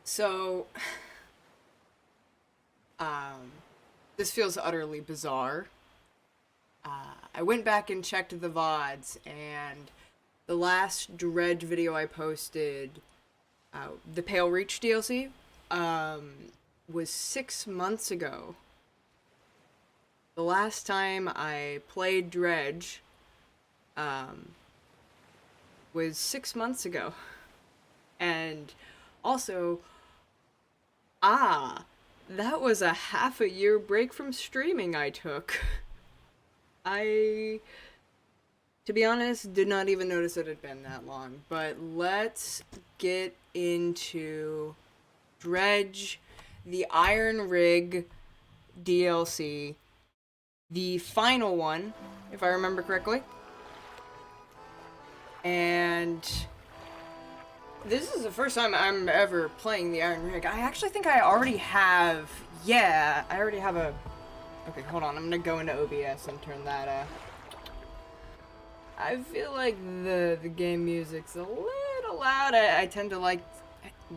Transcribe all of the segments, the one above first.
So, um, this feels utterly bizarre. I went back and checked the VODs, and the last Dredge video I posted, the Pale Reach DLC, was 6 months ago. The last time I played Dredge, um, was 6 months ago. And also, that was a half a year break from streaming I took. I, to be honest, did not even notice it had been that long. But let's get into Dredge, the Iron Rig DLC, the final one, if I remember correctly. And this is the first time I'm ever playing the Iron Rig. I actually think I already have... Yeah, I already have a... Okay, hold on. I'm gonna go into OBS and turn that, I feel like the game music's a little loud. I tend to like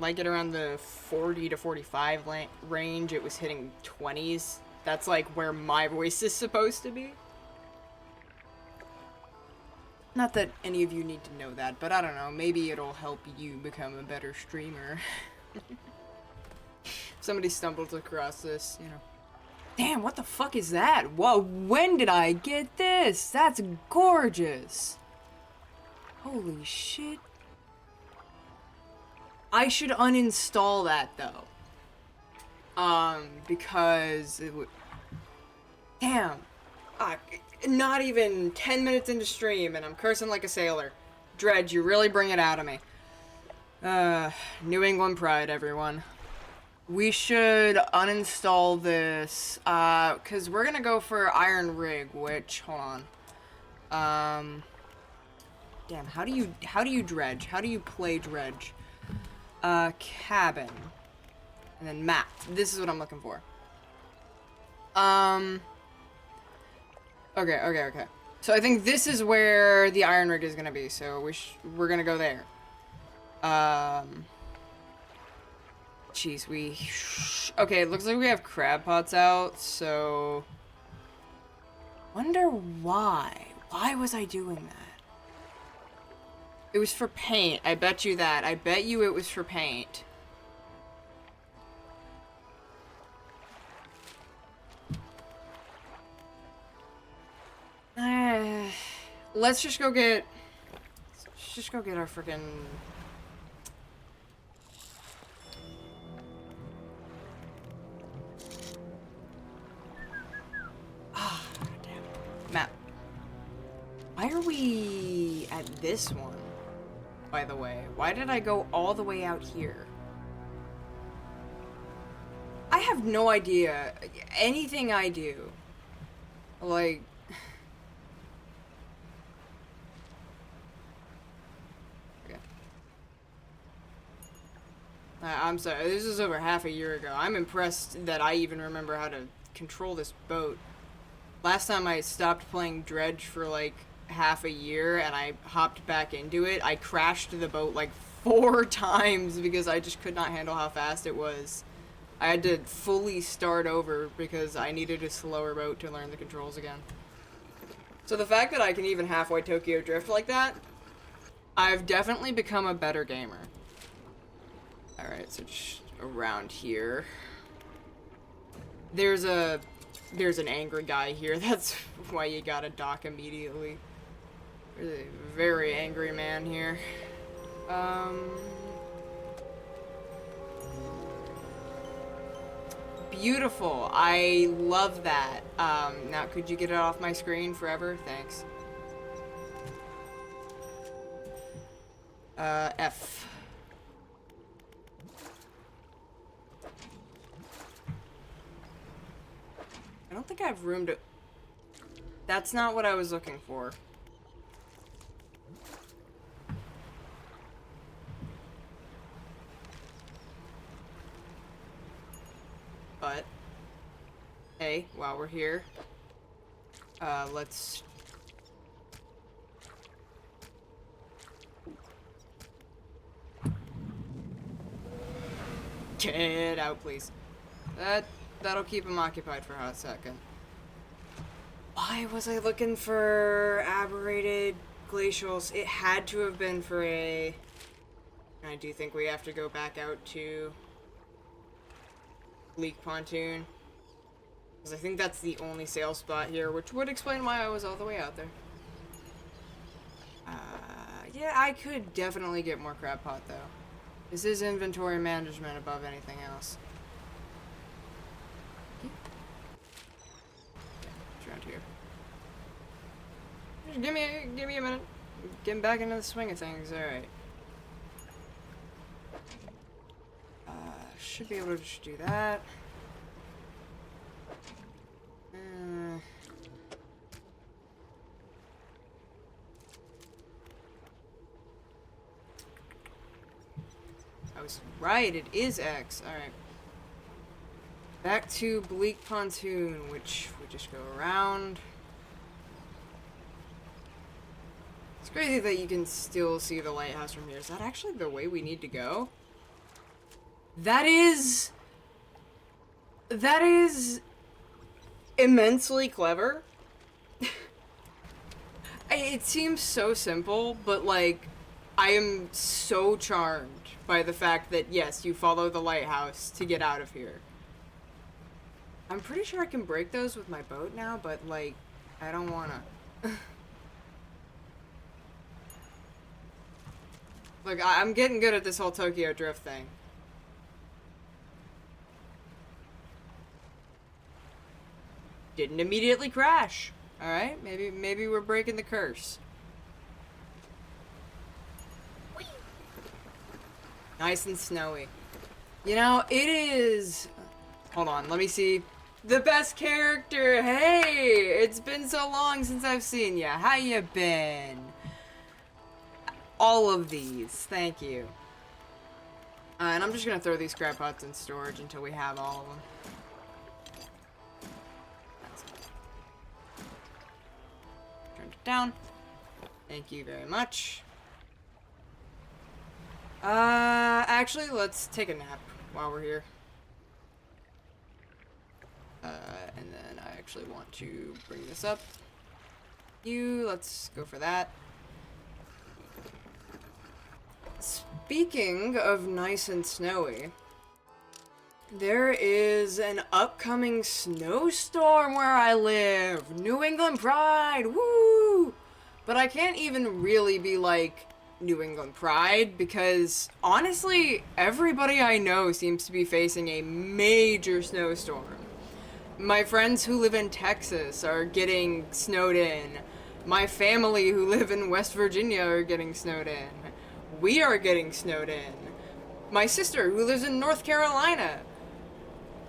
it around the 40 to 45 range. It was hitting 20s. That's like where my voice is supposed to be. Not that any of you need to know that, but I don't know. Maybe it'll help you become a better streamer. Somebody stumbled across this, you know. Damn, what the fuck is that? Whoa, when did I get this? That's gorgeous. Holy shit. I should uninstall that, though. Because it would... Damn. Not even 10 minutes into stream, and I'm cursing like a sailor. Dredge, you really bring it out of me. New England pride, everyone. We should uninstall this, because we're gonna go for Iron Rig, which, hold on. Damn, how do you dredge? How do you play dredge? Cabin. And then map. This is what I'm looking for. Okay. So I think this is where the Iron Rig is gonna be, so we're gonna go there. Jeez, okay, it looks like we have crab pots out, so... Wonder why? Why was I doing that? It was for paint, I bet you that. I bet you it was for paint. Let's just go get our freaking... Damn. Map. Why are we at this one, by the way? Why did I go all the way out here? I have no idea. Anything I do, like... Okay. I'm sorry, this is over half a year ago. I'm impressed that I even remember how to control this boat. Last time I stopped playing Dredge for like half a year and I hopped back into it, I crashed the boat like 4 times because I just could not handle how fast it was. I had to fully start over because I needed a slower boat to learn the controls again. So the fact that I can even halfway Tokyo drift like that, I've definitely become a better gamer. Alright, so just around here. There's an angry guy here. That's why you gotta dock immediately. There's a very angry man here. Beautiful. I love that. Now could you get it off my screen forever? Thanks. F. I don't think I have room to... That's not what I was looking for. But, hey, while we're here, let's... Get out, please. That'll keep him occupied for a hot second. Why was I looking for aberrated glacials? It had to have been for a... I do think we have to go back out to Leak Pontoon. Because I think that's the only sale spot here, which would explain why I was all the way out there. Yeah, I could definitely get more crab pot, though. This is inventory management above anything else. Yeah, it's around here. Just give me a minute. Getting back into the swing of things. Alright. Should be able to just do that. I was right, it is X. Alright. Back to Bleak Pontoon, which we just go around. It's crazy that you can still see the lighthouse from here. Is that actually the way we need to go? That is immensely clever. It seems so simple, but like, I am so charmed by the fact that, yes, you follow the lighthouse to get out of here. I'm pretty sure I can break those with my boat now, but like, I don't wanna. Look, I'm getting good at this whole Tokyo Drift thing. Didn't immediately crash. Alright, maybe we're breaking the curse. Whee! Nice and snowy. You know, it is... Hold on, let me see. The best character! Hey! It's been so long since I've seen ya. How you been? All of these. Thank you. And I'm just gonna throw these scrap pots in storage until we have all of them. Down. Thank you very much. Actually, let's take a nap while we're here. And then I actually want to bring this up. Let's go for that. Speaking of nice and snowy, there is an upcoming snowstorm where I live. New England Pride, woo! But I can't even really be like New England Pride because honestly, everybody I know seems to be facing a major snowstorm. My friends who live in Texas are getting snowed in. My family who live in West Virginia are getting snowed in. We are getting snowed in. My sister who lives in North Carolina,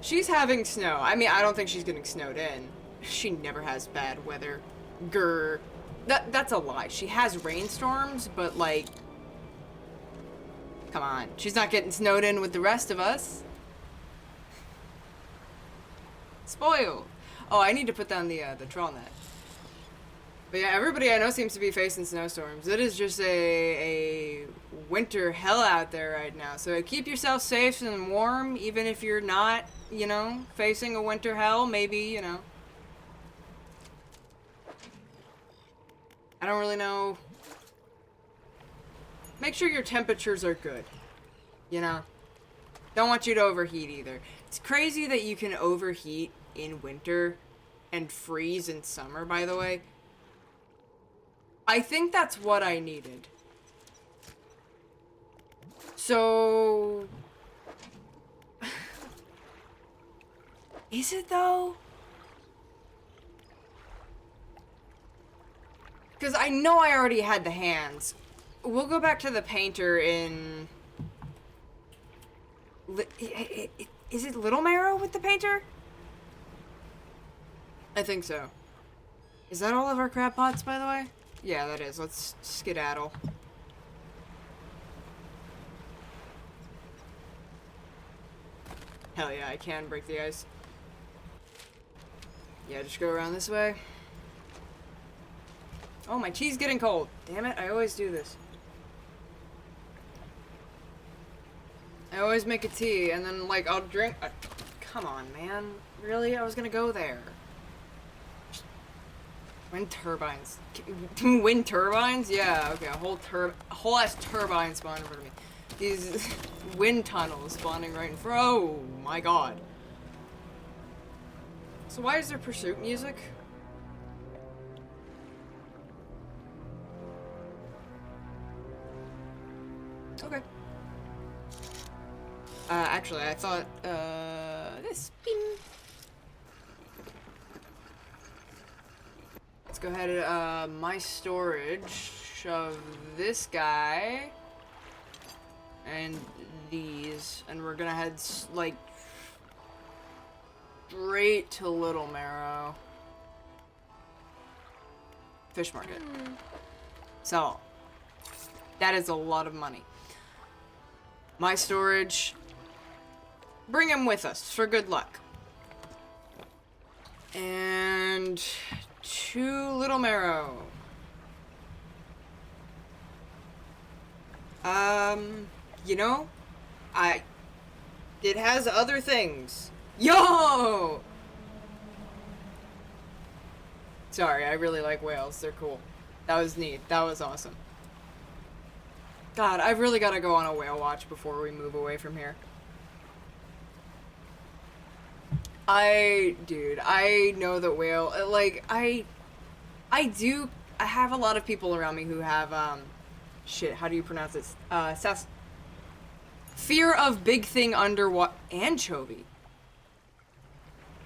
she's having snow. I mean, I don't think she's getting snowed in. She never has bad weather. Grr. That's a lie. She has rainstorms, but like, come on. She's not getting snowed in with the rest of us. Spoiled. Oh, I need to put down the trawl net. But yeah, everybody I know seems to be facing snowstorms. It is just a winter hell out there right now. So keep yourself safe and warm, even if you're not, you know, facing a winter hell. Maybe, you know. I don't really know. Make sure your temperatures are good. You know? Don't want you to overheat either. It's crazy that you can overheat in winter and freeze in summer, by the way. I think that's what I needed. So... Is it though? Because I know I already had the hands. We'll go back to the painter in... Is it Little Marrow with the painter? I think so. Is that all of our crab pots, by the way? Yeah, that is. Let's skedaddle. Hell yeah, I can break the ice. Yeah, just go around this way. Oh, my tea's getting cold. Damn it, I always do this. I always make a tea, and then, like, I'll drink... come on, man. Really? I was gonna go there. Wind turbines. Wind turbines? Yeah, okay, a whole ass turbine spawned in front of me. These wind tunnels spawning right in front. Oh my god. So why is there pursuit music? Okay. Actually, I thought, this. Bing. Let's go ahead and, my storage. Shove this guy. And these. And we're gonna head, like, straight to Little Marrow. Fish market. So, that is a lot of money. My storage. Bring him with us for good luck. And to Little Marrow. You know, it has other things. Yo! Sorry, I really like whales. They're cool. That was neat. That was awesome. God, I've really got to go on a whale watch before we move away from here. Dude, I know that whale, like, I have a lot of people around me who have, shit, how do you pronounce this? Fear of big thing underwater. Anchovy.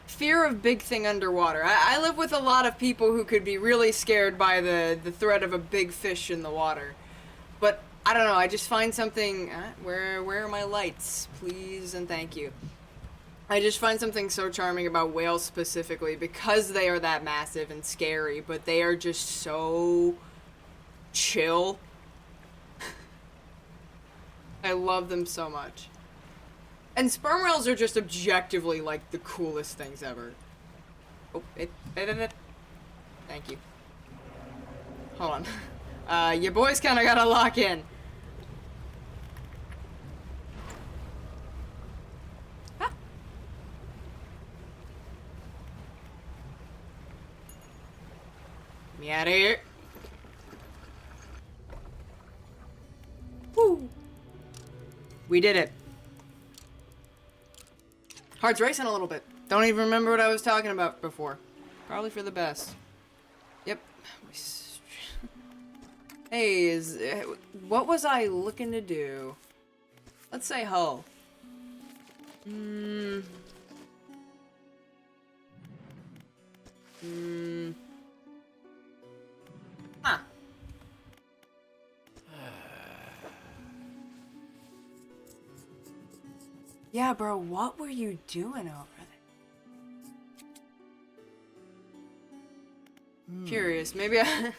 Fear of big thing underwater. I live with a lot of people who could be really scared by the threat of a big fish in the water. But, I don't know, I just find something, where are my lights? Please and thank you. I just find something so charming about whales specifically because they are that massive and scary, but they are just so chill. I love them so much. And sperm whales are just objectively, like, the coolest things ever. Oh, thank you. Hold on. Your boys kinda gotta lock in. Ah. Get me out of here. Woo! We did it. Heart's racing a little bit. Don't even remember what I was talking about before. Probably for the best. Yep. Hey, what was I looking to do? Let's say hull. Huh. Yeah, bro, what were you doing over there? Curious, maybe I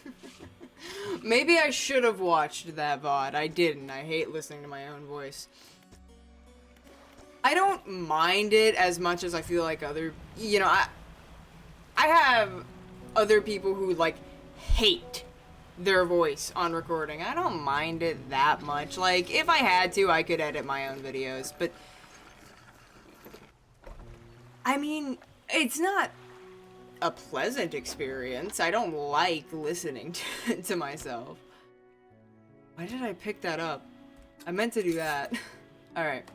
should have watched that VOD. I didn't. I hate listening to my own voice. I don't mind it as much as I feel like you know, I have other people who, like, hate their voice on recording. I don't mind it that much. Like, if I had to, I could edit my own videos, but I mean, it's not a pleasant experience. I don't like listening to myself. Why did I pick that up? I meant to do that. Alright.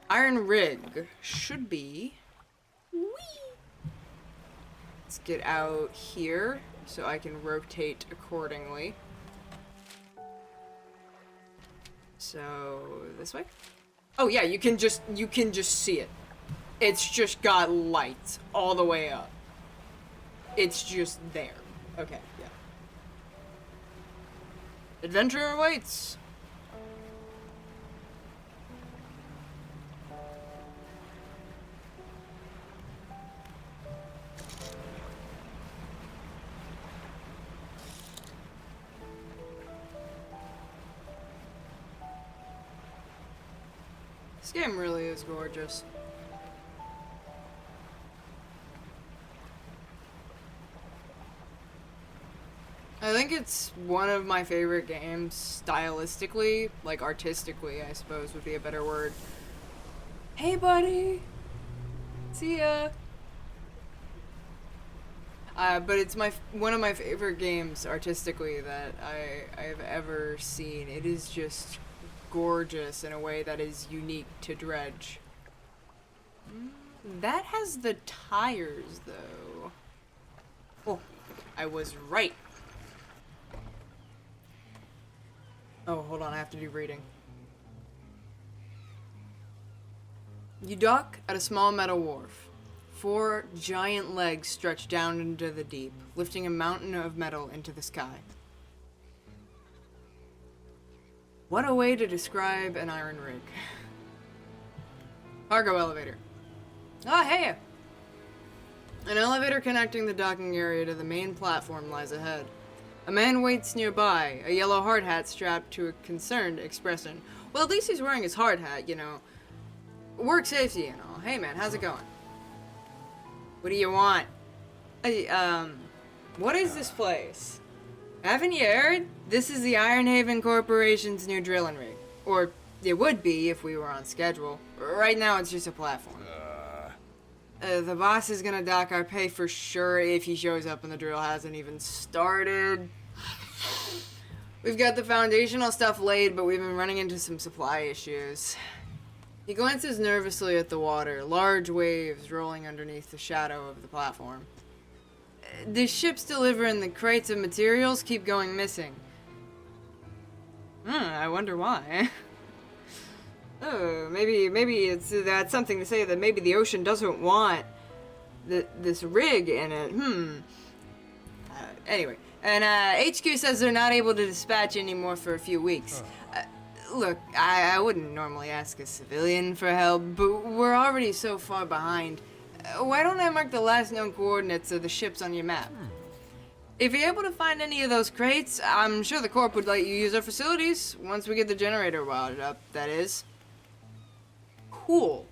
Iron rig should be... Whee! Let's get out here so I can rotate accordingly. So, this way? Oh yeah, you can just see it. It's just got lights all the way up. It's just there. Okay, yeah. Adventure awaits! This game really is gorgeous. I think think it's one of my favorite games stylistically, like artistically, I suppose would be a better word. Hey, buddy! See ya! But it's one of my favorite games artistically that I have ever seen. It is just gorgeous in a way that is unique to Dredge. That has the tires, though. Oh, I was right. Oh, hold on, I have to do reading. You dock at a small metal wharf. 4 giant legs stretch down into the deep, lifting a mountain of metal into the sky. What a way to describe an iron rig. Cargo elevator. Ah, hey! An elevator connecting the docking area to the main platform lies ahead. A man waits nearby, a yellow hard hat strapped to a concerned expression. Well, at least he's wearing his hard hat, you know. Work safety and all. Hey man, how's it going? What do you want? Hey, what is this place? Haven't you heard? This is the Ironhaven Corporation's new drilling rig. Or it would be if we were on schedule. Right now it's just a platform. The boss is gonna dock our pay for sure if he shows up and the drill hasn't even started. We've got the foundational stuff laid, but we've been running into some supply issues. He glances nervously at the water, large waves rolling underneath the shadow of the platform. The ships delivering the crates of materials keep going missing. I wonder why. Oh, maybe that's something to say that maybe the ocean doesn't want this rig in it. Anyway, and HQ says they're not able to dispatch anymore for a few weeks. Look, I wouldn't normally ask a civilian for help, but we're already so far behind. Why don't I mark the last known coordinates of the ships on your map? If you're able to find any of those crates, I'm sure the Corp would let you use our facilities once we get the generator wired up, that is. Cool.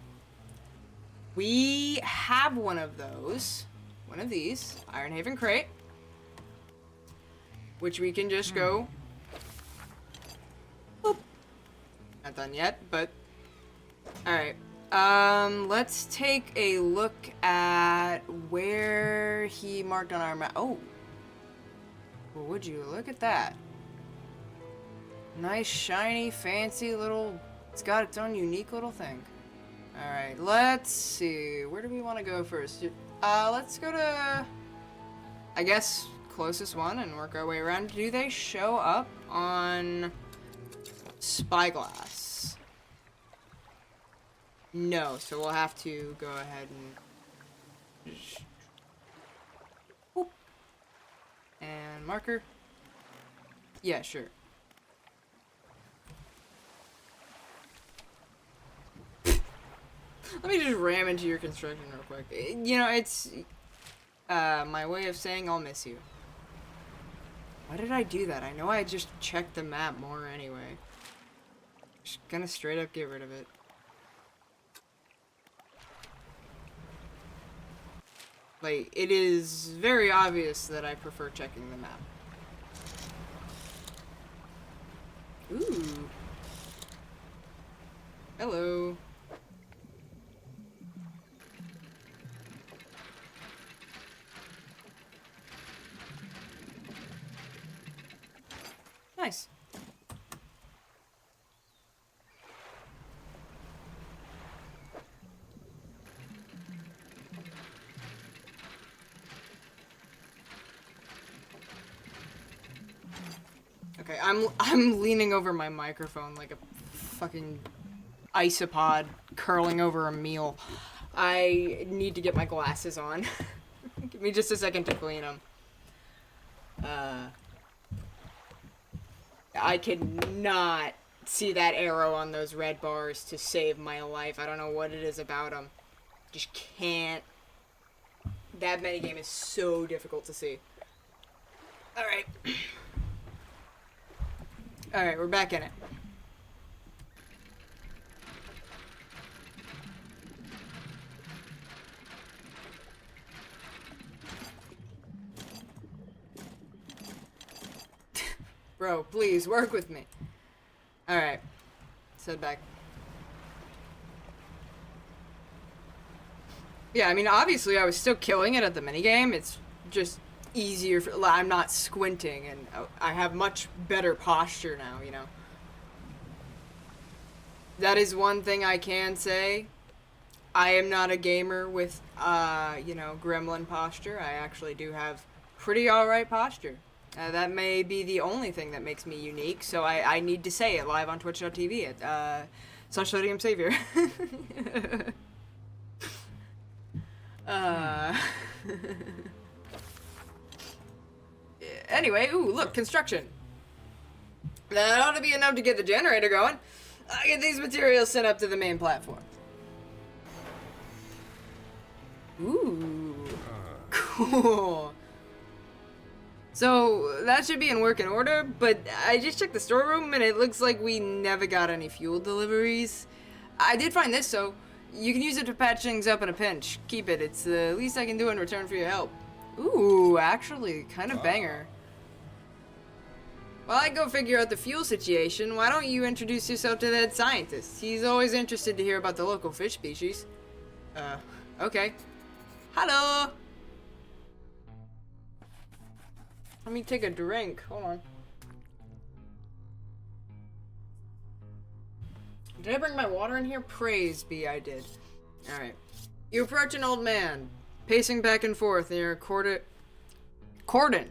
We have one of those. One of these. Ironhaven crate. Which we can just go... Boop. Not done yet, but... Alright. Let's take a look at where he marked on our map. Oh. Well, would you look at that? Nice, shiny, fancy little... It's got its own unique little thing. Alright, let's see. Where do we want to go first? Let's go to... I guess, closest one and work our way around. Do they show up on... Spyglass? No, so we'll have to go ahead and... Whoop. And marker? Yeah, sure. Let me just ram into your construction real quick. You know, it's my way of saying I'll miss you. Why did I do that? I know I just checked the map more anyway. Just gonna straight up get rid of it. Like, it is very obvious that I prefer checking the map. Ooh. Hello. Nice. Okay, I'm leaning over my microphone like a fucking isopod curling over a meal. I need to get my glasses on. Give me just a second to clean them. I cannot see that arrow on those red bars to save my life. I don't know what it is about them. Just can't. That minigame is so difficult to see. Alright. Alright, we're back in it. Bro, please, work with me. Alright. Let's head back. Yeah, I mean, obviously I was still killing it at the minigame. It's just easier for, I'm not squinting, and I have much better posture now, you know. That is one thing I can say. I am not a gamer with, you know, gremlin posture. I actually do have pretty alright posture. That may be the only thing that makes me unique, so I need to say it live on twitch.tv at, /SodiumSavior. Anyway, ooh, look, construction. That ought to be enough to get the generator going. I get these materials sent up to the main platform. Ooh, cool. So, that should be in working order, but I just checked the storeroom and it looks like we never got any fuel deliveries. I did find this, so you can use it to patch things up in a pinch. Keep it, it's the least I can do in return for your help. Ooh, actually, kind of banger. While I go figure out the fuel situation, why don't you introduce yourself to that scientist? He's always interested to hear about the local fish species. Okay. Hello! Let me take a drink. Hold on. Did I bring my water in here? Praise be, I did. Alright. You approach an old man, pacing back and forth near a cordoned,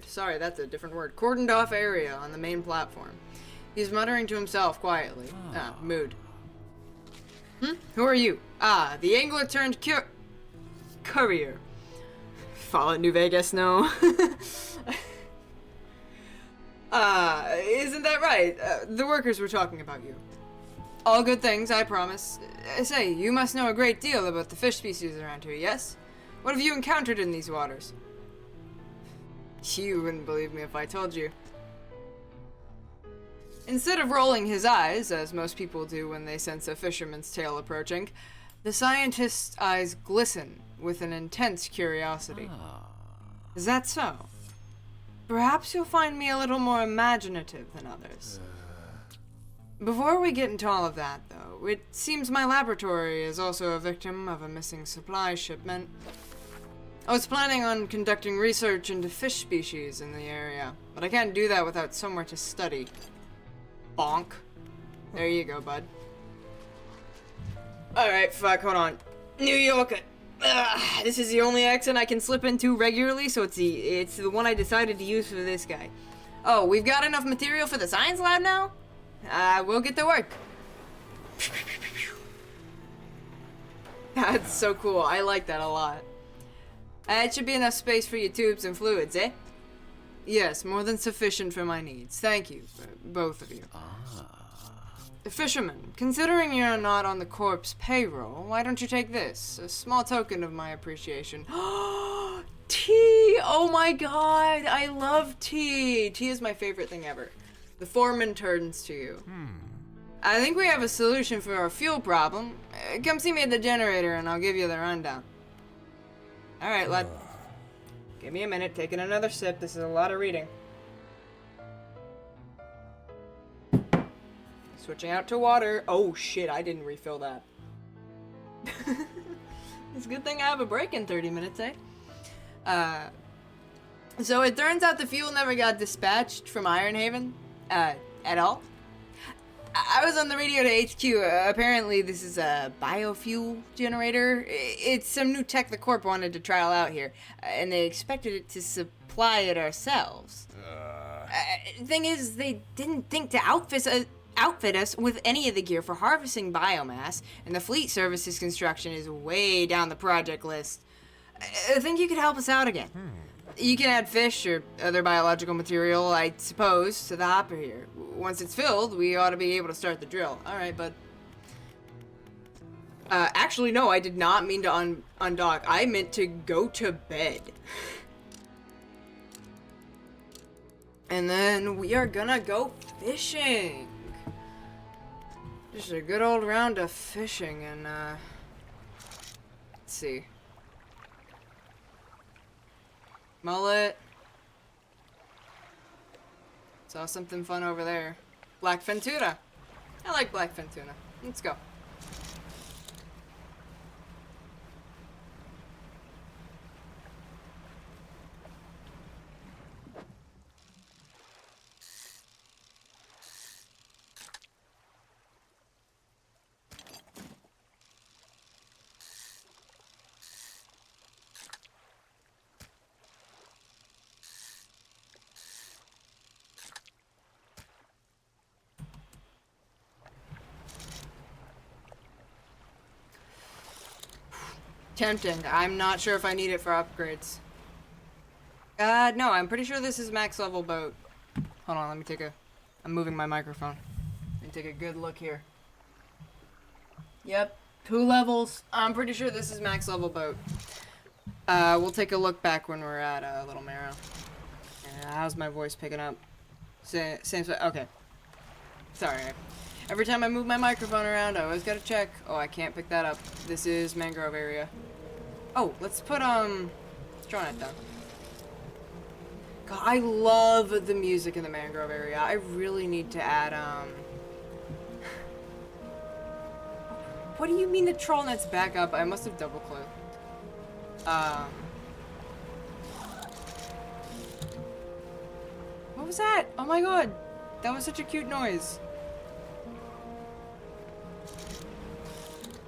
sorry, that's a different word, cordoned off area on the main platform. He's muttering to himself quietly. Mood. Who are you? The angler turned courier. Fallout New Vegas, no. Isn't that right? The workers were talking about you. All good things, I promise. Say, you must know a great deal about the fish species around here, yes? What have you encountered in these waters? You wouldn't believe me if I told you. Instead of rolling his eyes, as most people do when they sense a fisherman's tale approaching, the scientist's eyes glisten with an intense curiosity. Is that so? Perhaps you'll find me a little more imaginative than others. Before we get into all of that, though, it seems my laboratory is also a victim of a missing supply shipment. I was planning on conducting research into fish species in the area, but I can't do that without somewhere to study. Bonk. There you go, bud. Alright, fuck, hold on. New Yorker. This is the only accent I can slip into regularly, so it's the one I decided to use for this guy. Oh, we've got enough material for the science lab now? We'll get to work. That's so cool. I like that a lot. It should be enough space for your tubes and fluids, eh? Yes, more than sufficient for my needs. Thank you, both of you. Fisherman, considering you're not on the corp's payroll, why don't you take this? A small token of my appreciation. Tea! Oh my god, I love tea! Tea is my favorite thing ever. The foreman turns to you. I think we have a solution for our fuel problem. Come see me at the generator and I'll give you the rundown. Alright, lad. Give me a minute, taking another sip. This is a lot of reading. Switching out to water. Oh shit, I didn't refill that. It's a good thing I have a break in 30 minutes, eh? So it turns out the fuel never got dispatched from Ironhaven, at all. I was on the radio to HQ. Apparently this is a biofuel generator. It's some new tech the Corp wanted to trial out here, and they expected it to supply it ourselves. Thing is, they didn't think to outfit us with any of the gear for harvesting biomass, and the fleet services construction is way down the project list. I think you could help us out again. You can add fish or other biological material, I suppose, to the hopper here. Once it's filled, we ought to be able to start the drill. Alright, bud. Actually, no, I did not mean to undock. I meant to go to bed. And then we are gonna go fishing. Just a good old round of fishing and, let's see. Mullet. Saw something fun over there. Blackfin tuna. I like blackfin tuna. Let's go. Tempting. I'm not sure if I need it for upgrades. No, I'm pretty sure this is max level boat. Hold on, let me take a... I'm moving my microphone. Let me take a good look here. Yep, 2 levels. I'm pretty sure this is max level boat. We'll take a look back when we're at Little Marrow. How's my voice picking up? Same, okay. Sorry. Every time I move my microphone around, I always gotta check. Oh, I can't pick that up. This is mangrove area. Oh, let's put, drone it down. God, I love the music in the mangrove area. I really need to add, What do you mean the troll net's back up? I must have double clicked. What was that? Oh my god. That was such a cute noise.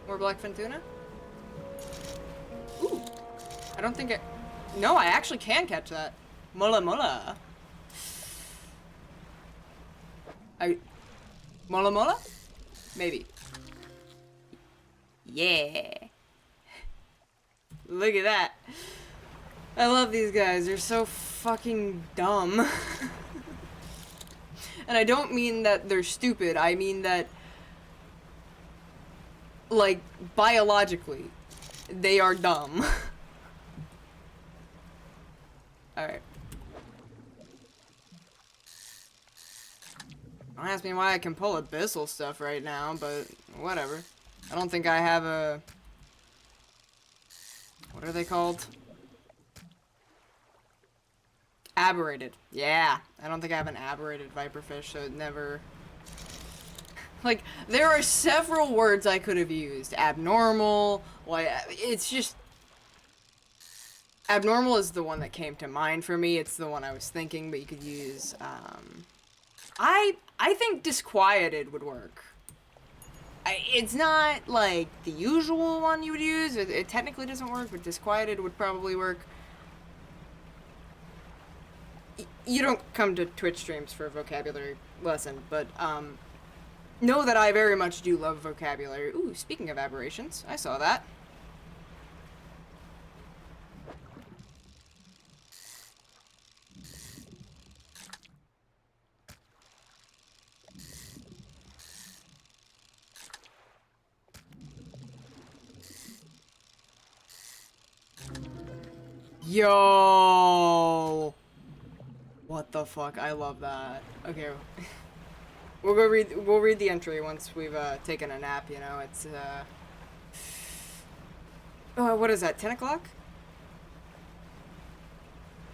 More blackfin tuna? Ooh. I don't think it... No, I actually can catch that. Mulla mulla. Mulla mulla? Maybe. Yeah. Look at that. I love these guys. They're so fucking dumb. And I don't mean that they're stupid. I mean that... like, biologically, they are dumb. Alright. Don't ask me why I can pull abyssal stuff right now, but whatever. I don't think I have a... What are they called? Aberrated. Yeah. I don't think I have an aberrated viperfish, so it never... Like, there are several words I could have used. Abnormal, like, it's just... Abnormal is the one that came to mind for me. It's the one I was thinking, but you could use, I think disquieted would work. It's not, like, the usual one you would use. It technically doesn't work, but disquieted would probably work. You don't come to Twitch streams for a vocabulary lesson, but, know that I very much do love vocabulary. Ooh, speaking of aberrations, I saw that. Yo! What the fuck? I love that. Okay. We'll read the entry once we've taken a nap, you know. It's what is that? 10 o'clock?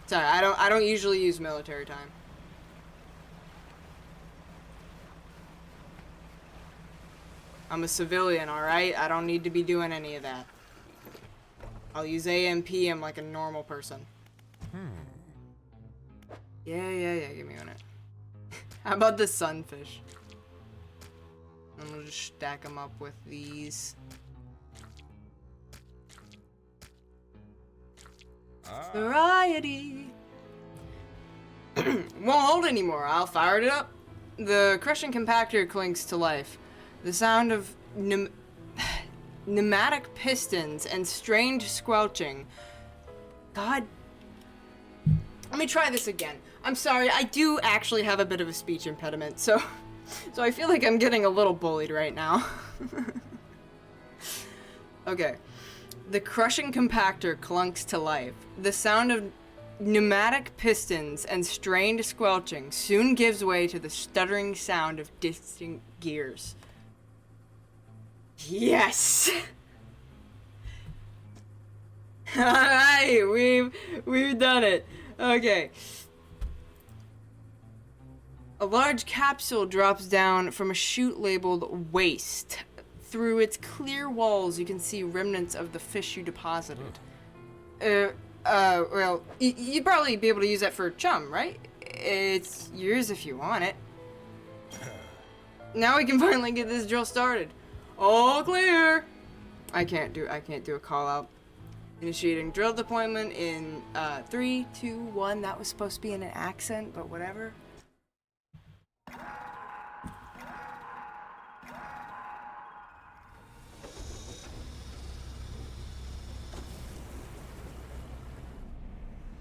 Sorry, I don't usually use military time. I'm a civilian, all right? I don't need to be doing any of that. I'll use AM PM like a normal person. Yeah, give me a minute. How about the sunfish? And we'll just stack them up with these. Variety. Won't hold anymore. I'll fire it up. The crushing compactor clinks to life. The sound of pneumatic pistons and strange squelching. God. Let me try this again. I'm sorry, I do actually have a bit of a speech impediment, so I feel like I'm getting a little bullied right now. Okay. The crushing compactor clunks to life. The sound of pneumatic pistons and strained squelching soon gives way to the stuttering sound of distant gears. Yes! Alright, we've done it. Okay. A large capsule drops down from a chute labeled waste. Through its clear walls, you can see remnants of the fish you deposited. Well, you'd probably be able to use that for chum, right? It's yours if you want it. Now we can finally get this drill started. All clear! I can't do a call out. Initiating drill deployment in 3, 2, 1. That was supposed to be in an accent, but whatever.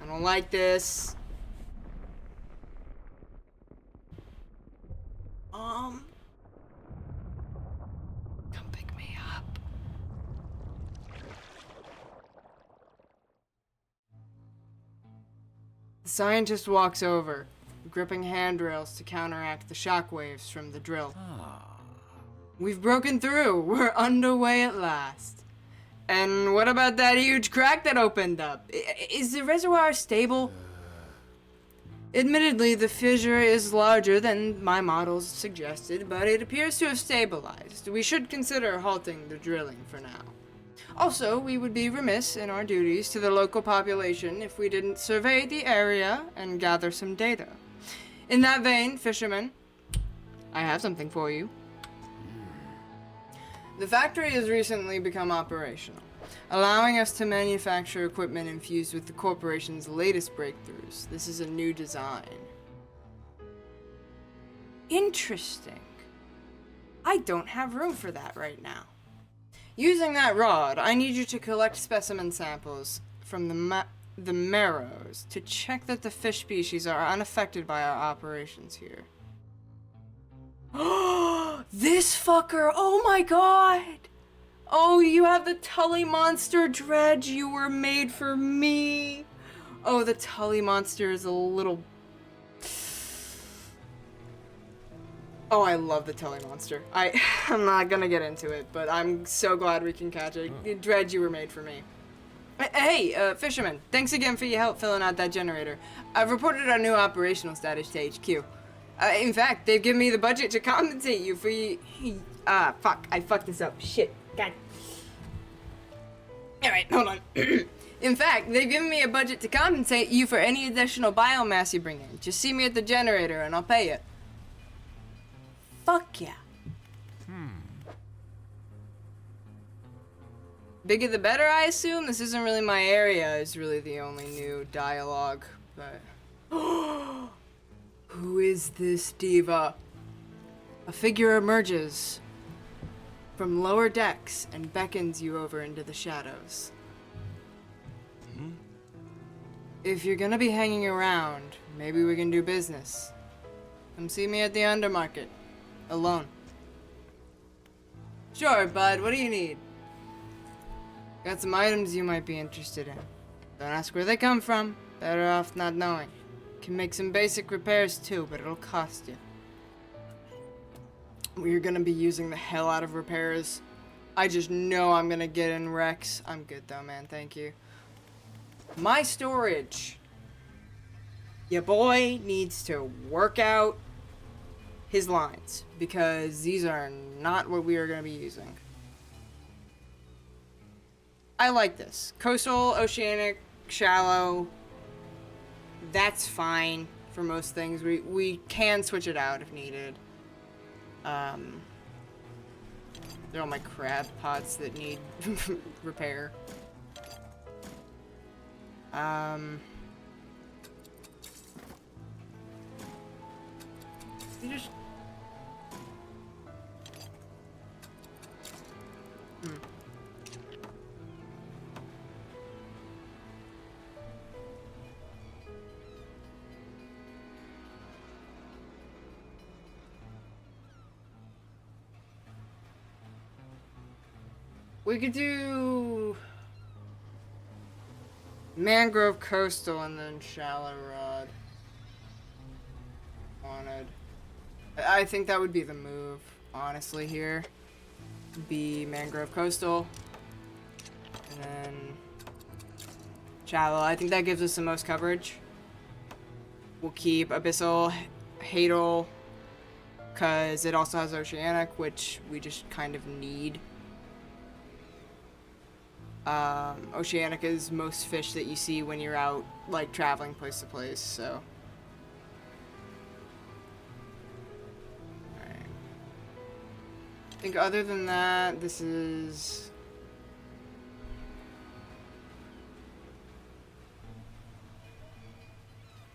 I don't like this. Come pick me up. The scientist walks over, gripping handrails to counteract the shockwaves from the drill. We've broken through. We're underway at last. And what about that huge crack that opened up? Is the reservoir stable? Admittedly, the fissure is larger than my models suggested, but it appears to have stabilized. We should consider halting the drilling for now. Also, we would be remiss in our duties to the local population if we didn't survey the area and gather some data. In that vein, fishermen, I have something for you. The factory has recently become operational, allowing us to manufacture equipment infused with the corporation's latest breakthroughs. This is a new design. Interesting. I don't have room for that right now. Using that rod, I need you to collect specimen samples from the marrows to check that the fish species are unaffected by our operations here. This fucker! Oh my god! Oh, you have the Tully monster, Dredge. You were made for me. Oh, the Tully monster is a little... Oh, I love the Tully monster. I'm not gonna get into it, but I'm so glad we can catch it. Dredge, you were made for me. Hey, fisherman, thanks again for your help filling out that generator. I've reported our new operational status to HQ. In fact, they've given me the budget to compensate you for fuck, I fucked this up. Shit, god. Alright, hold on. In fact, they've given me a budget to compensate you for any additional biomass you bring in. Just see me at the generator and I'll pay you. Fuck yeah. Bigger the better, I assume? This isn't really my area, is really the only new dialogue, but... Who is this diva? A figure emerges from lower decks and beckons you over into the shadows. If you're gonna be hanging around, maybe we can do business. Come see me at the Undermarket. Alone. Sure, bud, what do you need? Got some items you might be interested in. Don't ask where they come from. Better off not knowing. Can make some basic repairs too, but it'll cost you. We're gonna be using the hell out of repairs. I just know I'm gonna get in wrecks. I'm good though, man, thank you. My storage. Your boy needs to work out his lines, because these are not what we are gonna be using. I like this. Coastal, oceanic, shallow. That's fine for most things. We can switch it out if needed. They're all my crab pots that need repair. You just... We could do mangrove coastal and then shallow rod. Wanted. I think that would be the move, honestly, here. Be mangrove coastal. And then shallow. I think that gives us the most coverage. We'll keep abyssal Hadal, because it also has Oceanic, which we just kind of need. Oceanic is most fish that you see when you're out, like, traveling place to place, so. Alright. I think other than that, this is...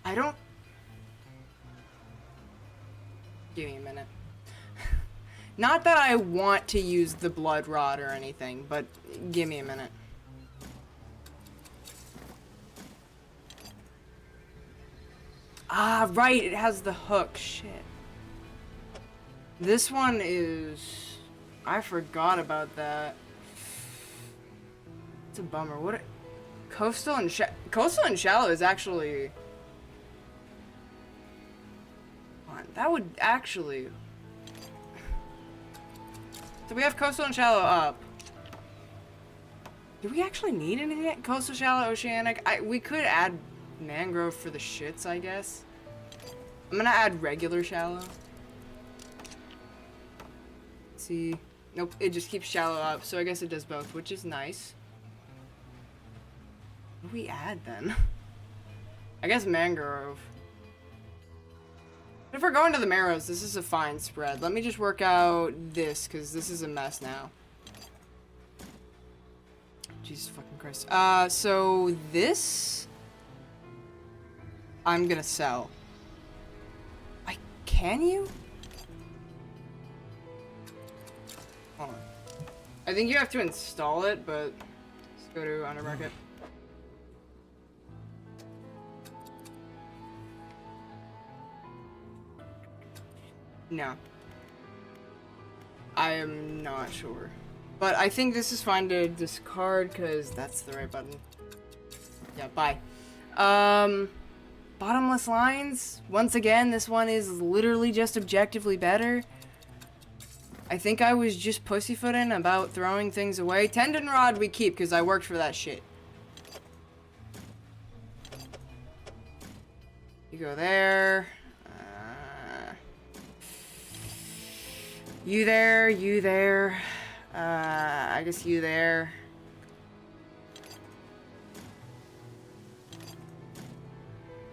I don't... Give me a minute. Not that I want to use the blood rod or anything, but give me a minute. Ah, right, it has the hook. Shit. This one is... I forgot about that. It's a bummer. What? Coastal and Shallow is actually... That would actually... So we have Coastal and Shallow up. Do we actually need anything? Coastal, Shallow, Oceanic? We could add Mangrove for the shits, I guess. I'm gonna add regular Shallow. Let's see. Nope, it just keeps Shallow up, so I guess it does both, which is nice. What do we add then? I guess Mangrove. If we're going to the Marrows, this is a fine spread. Let me just work out this, because this is a mess now. Jesus fucking Christ. So this... I'm gonna sell. Can you? Hold on. I think you have to install it, but... Let's go to Undermarket. No. I am not sure. But I think this is fine to discard, because that's the right button. Yeah, bye. Bottomless lines. Once again, this one is literally just objectively better. I think I was just pussyfooting about throwing things away. Tendon rod we keep, because I worked for that shit. You go there. You there, you there. I guess you there.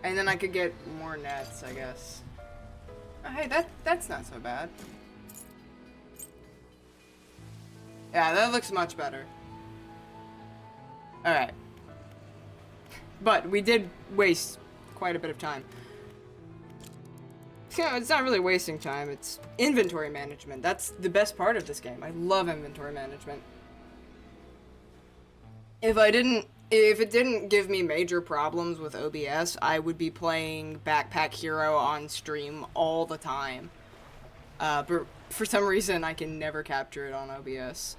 And then I could get more nets, I guess. Oh, hey, that's not so bad. Yeah, that looks much better. Alright. But we did waste quite a bit of time. Yeah, it's not really wasting time, it's inventory management. That's the best part of this game. I love inventory management. If it didn't give me major problems with OBS, I would be playing Backpack Hero on stream all the time. But for some reason, I can never capture it on OBS.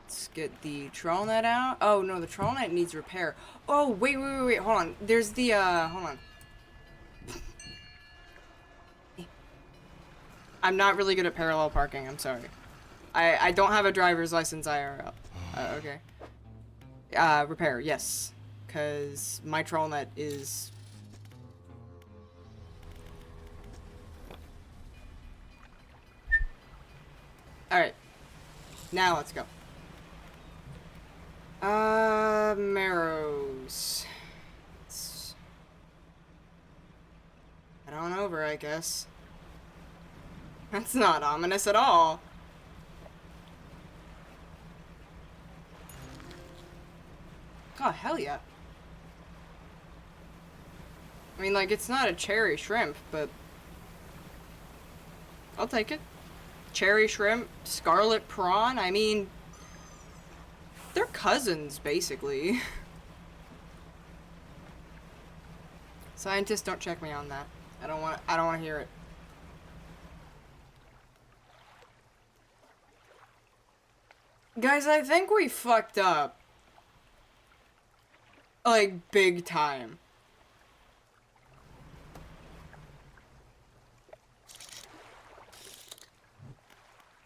Let's get the trawl net out. Oh, no, the trawl net needs repair. Oh, wait, hold on. There's the, hold on. I'm not really good at parallel parking, I'm sorry. I don't have a driver's license IRL. Okay. Repair, yes. Because my trawl net is... Alright. Now let's go. Marrows. Let's head on over, I guess. That's not ominous at all. Oh, hell yeah. I mean, like, it's not a cherry shrimp, but I'll take it. Cherry shrimp, scarlet prawn, I mean, they're cousins, basically. Scientists, don't check me on that. I don't want to hear it. Guys, I think we fucked up. Like, big time.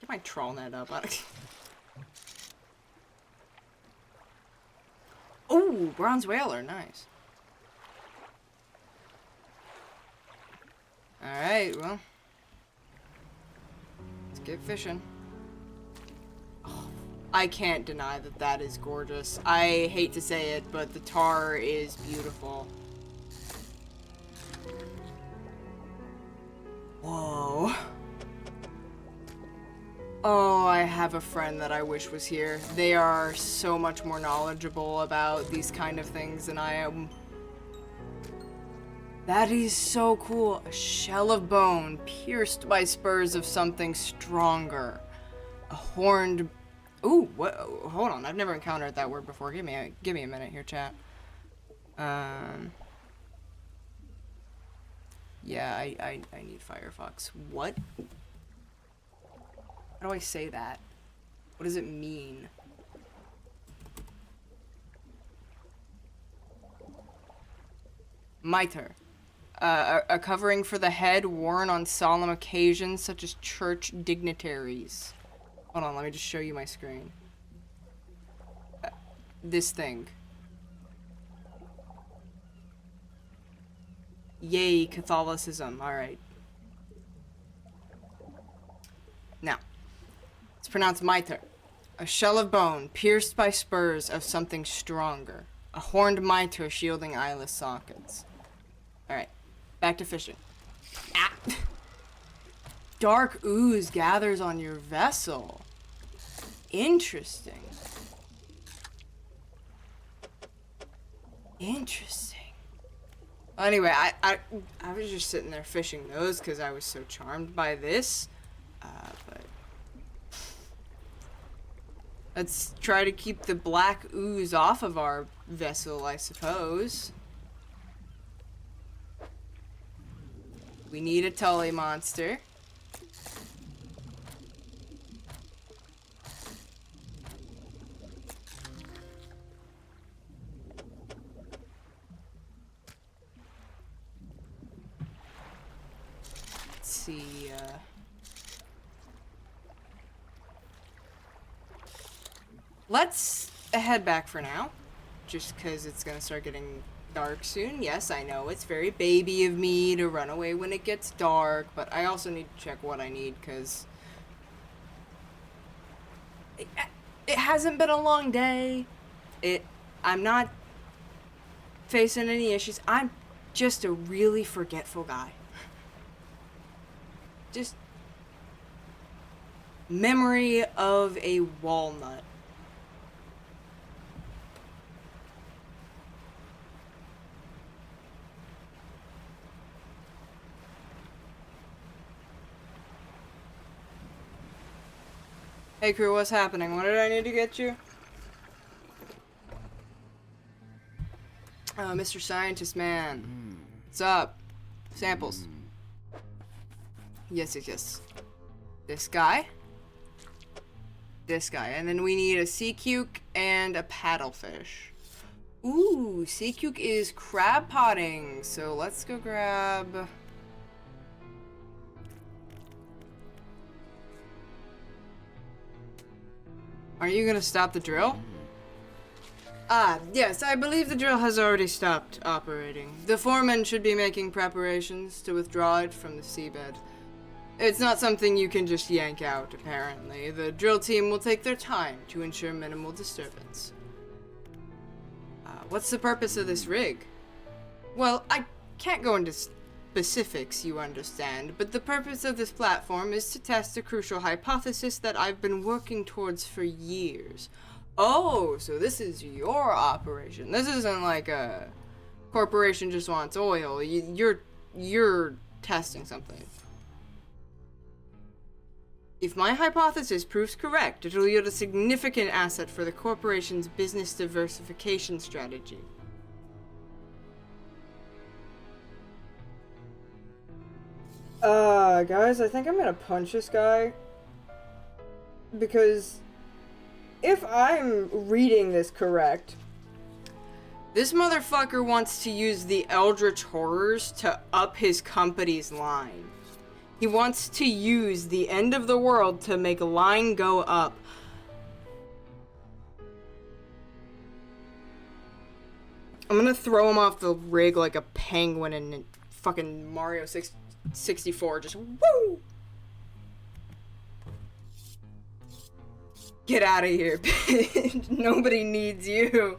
Get my trawl net up. Oh, bronze whaler, nice. Alright, well. Let's get fishing. Oh, I can't deny that that is gorgeous. I hate to say it, but the tar is beautiful. Whoa. Oh, I have a friend that I wish was here. They are so much more knowledgeable about these kind of things than I am. That is so cool. A shell of bone pierced by spurs of something stronger. A horned... Ooh, what? Hold on. I've never encountered that word before. Give me a minute here, chat. Yeah, I need Firefox. What? How do I say that? What does it mean? Mitre. A covering for the head worn on solemn occasions such as church dignitaries. Hold on, let me just show you my screen. This thing. Yay, Catholicism. Alright. Now, it's pronounced mitre. A shell of bone pierced by spurs of something stronger. A horned mitre shielding eyeless sockets. Alright, back to fishing. Ah. Dark ooze gathers on your vessel. Interesting. Interesting. Anyway, I was just sitting there fishing those because I was so charmed by this. But let's try to keep the black ooze off of our vessel, I suppose. We need a Tully monster. Let's see, let's head back for now, just because it's gonna start getting dark soon. Yes, I know it's very baby of me to run away when it gets dark, but I also need to check what I need, because it hasn't been a long day. I'm not facing any issues. I'm just a really forgetful guy. Just memory of a walnut. Hey crew, what's happening? What did I need to get you? Oh, Mr. Scientist Man. What's up? Samples. Yes, yes, yes. This guy. This guy. And then we need a sea cuke and a paddlefish. Ooh, sea cuke is crab potting. So let's go grab... Are you gonna stop the drill? Ah, yes, I believe the drill has already stopped operating. The foreman should be making preparations to withdraw it from the seabed. It's not something you can just yank out, apparently. The drill team will take their time to ensure minimal disturbance. What's the purpose of this rig? Well, I can't go into specifics, you understand, but the purpose of this platform is to test a crucial hypothesis that I've been working towards for years. Oh, so this is your operation. This isn't like a corporation just wants oil. You're testing something. If my hypothesis proves correct, it'll yield a significant asset for the corporation's business diversification strategy. Guys, I think I'm gonna punch this guy. Because if I'm reading this correct, this motherfucker wants to use the Eldritch Horrors to up his company's line. He wants to use the end of the world to make a line go up. I'm gonna throw him off the rig like a penguin in fucking Mario 6. 64, just woo! Get out of here, bitch. Nobody needs you.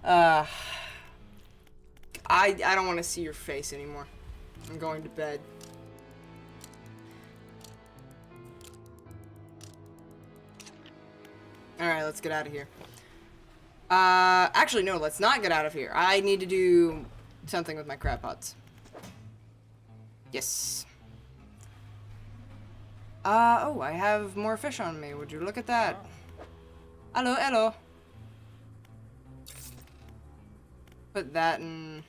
I don't want to see your face anymore. I'm going to bed. Alright, let's get out of here. Actually, no, let's not get out of here. I need to do something with my crab pots. Yes. Oh, I have more fish on me. Would you look at that? Hello, hello. Put that in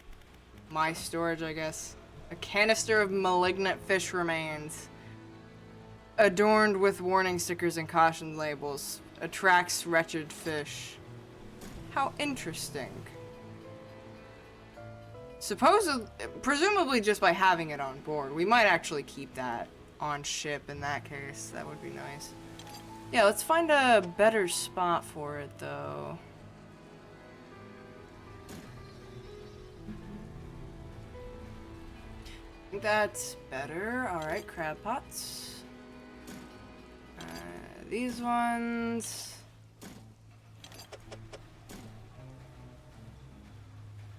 my storage, I guess. A canister of malignant fish remains. Adorned with warning stickers and caution labels. Attracts wretched fish. How interesting. Presumably just by having it on board. We might actually keep that on ship in that case. That would be nice. Yeah, let's find a better spot for it though. I think that's better. Alright, crab pots. These ones.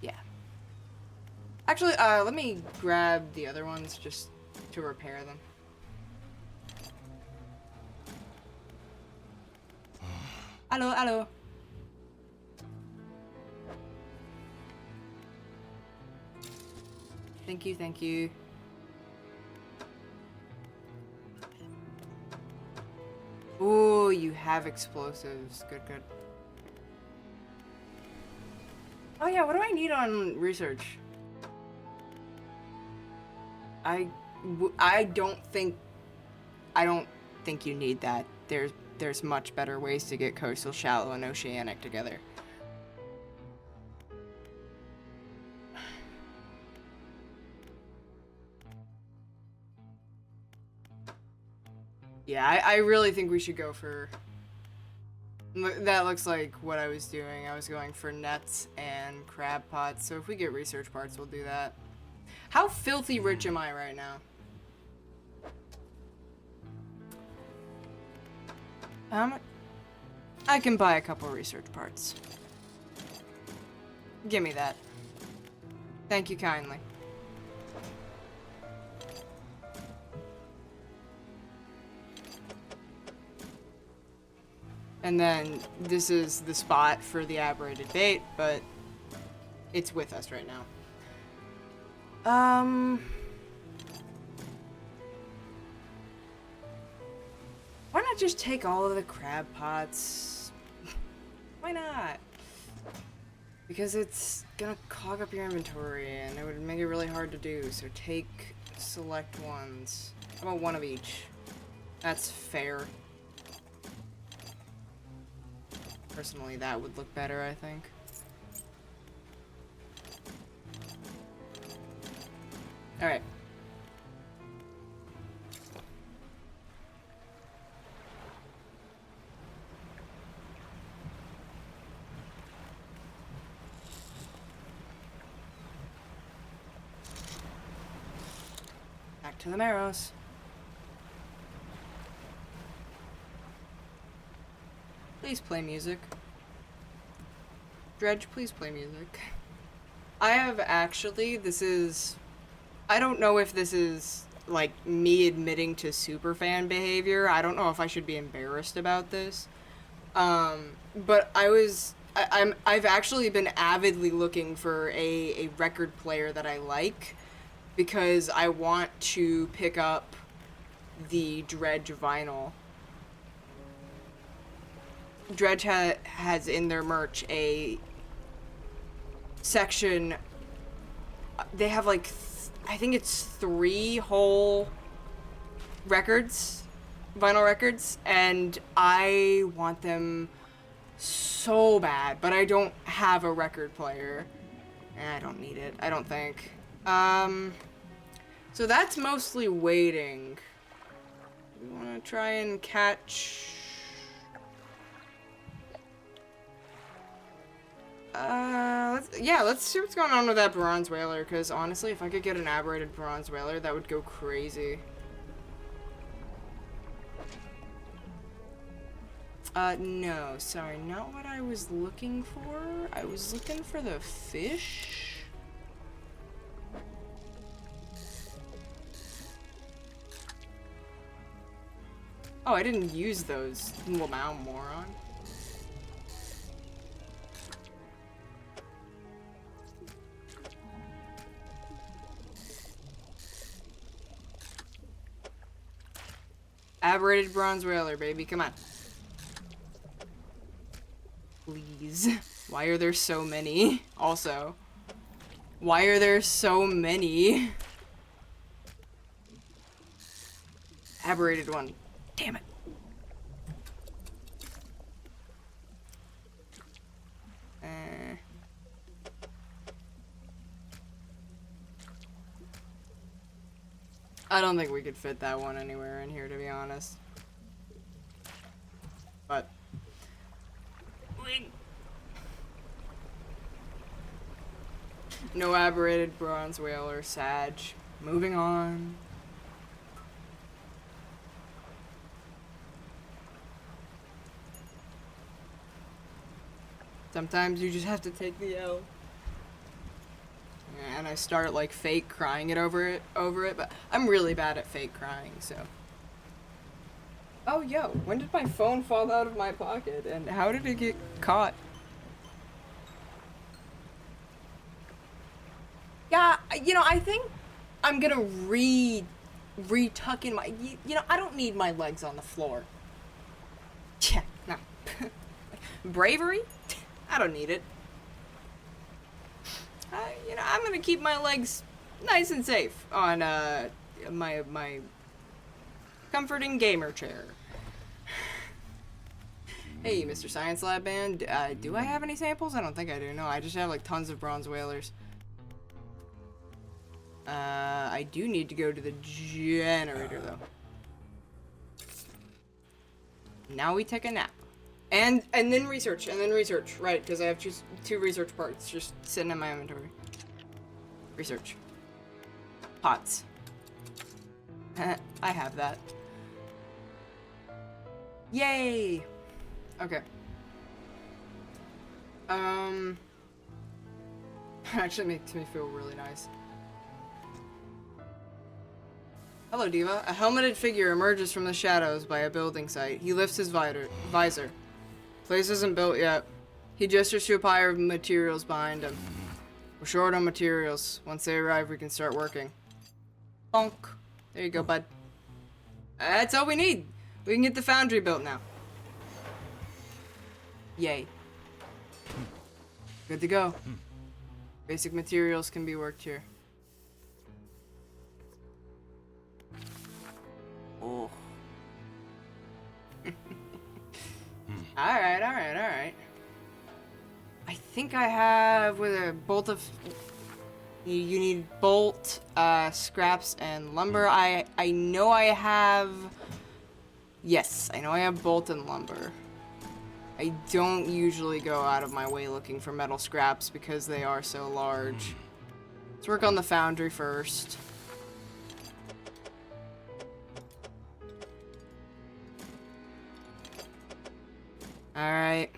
Yeah. Actually, let me grab the other ones just to repair them. Hello, hello. Thank you, thank you. Ooh, you have explosives. Good, good. Oh yeah, what do I need on research? I don't think you need that. There's much better ways to get coastal, shallow, and oceanic together. Yeah, I really think we should go for... That looks like what I was doing. I was going for nets and crab pots, so if we get research parts, we'll do that. How filthy rich am I right now? I can buy a couple research parts. Give me that. Thank you kindly. And then this is the spot for the aberrated bait, but it's with us right now. Why not just take all of the crab pots? Why not? Because it's gonna clog up your inventory and it would make it really hard to do, so take select ones. How about one of each? That's fair. Personally, that would look better, I think. Alright. Back to the marrows. Please play music. Dredge, please play music. I have actually, I don't know if this is, like, me admitting to superfan behavior. I don't know if I should be embarrassed about this. But I've actually been avidly looking for a record player that I like, because I want to pick up the Dredge vinyl. Dredge has in their merch a section. They have like I think it's 3 whole records, vinyl records, and I want them so bad, but I don't have a record player. I don't need it, I don't think. So that's mostly waiting. We want to try and catch... Yeah, let's see what's going on with that bronze whaler, because honestly, if I could get an aberrated bronze whaler, that would go crazy. No, sorry, not what I was looking for. I was looking for the fish. Oh, I didn't use those. Wow, moron. Aberrated bronze whaler, baby, come on. Please. Why are there so many? Also, why are there so many? Aberrated one. Damn it. I don't think we could fit that one anywhere in here, to be honest. But no aberrated bronze whaler, Sag. Moving on. Sometimes you just have to take the L. And I start like fake crying over it, but I'm really bad at fake crying, so. Oh, yo, when did my phone fall out of my pocket, and how did it get caught? Yeah, you know, I think I'm gonna re-tuck in my, you know, I don't need my legs on the floor. Yeah, no. Bravery? I don't need it. You know, I'm gonna keep my legs nice and safe on my comforting gamer chair. Hey, Mr. Science Lab Band, do I have any samples? I don't think I do. No, I just have like tons of bronze whalers. I do need to go to the generator though. Now we take a nap. And then research, right, because I have two research parts just sitting in my inventory. Research. Pots. I have that. Yay! Okay. Actually makes me feel really nice. Hello, Diva. A helmeted figure emerges from the shadows by a building site. He lifts his visor. Place isn't built yet. He gestures to a pile of materials behind him. We're short on materials. Once they arrive, we can start working. Bonk. There you go, bud. That's all we need. We can get the foundry built now. Yay. Good to go. Basic materials can be worked here. Oh. Alright. I think I have with a bolt of... You need bolt, scraps, and lumber. I know I have... Yes, I know I have bolt and lumber. I don't usually go out of my way looking for metal scraps because they are so large. Let's work on the foundry first. Alright.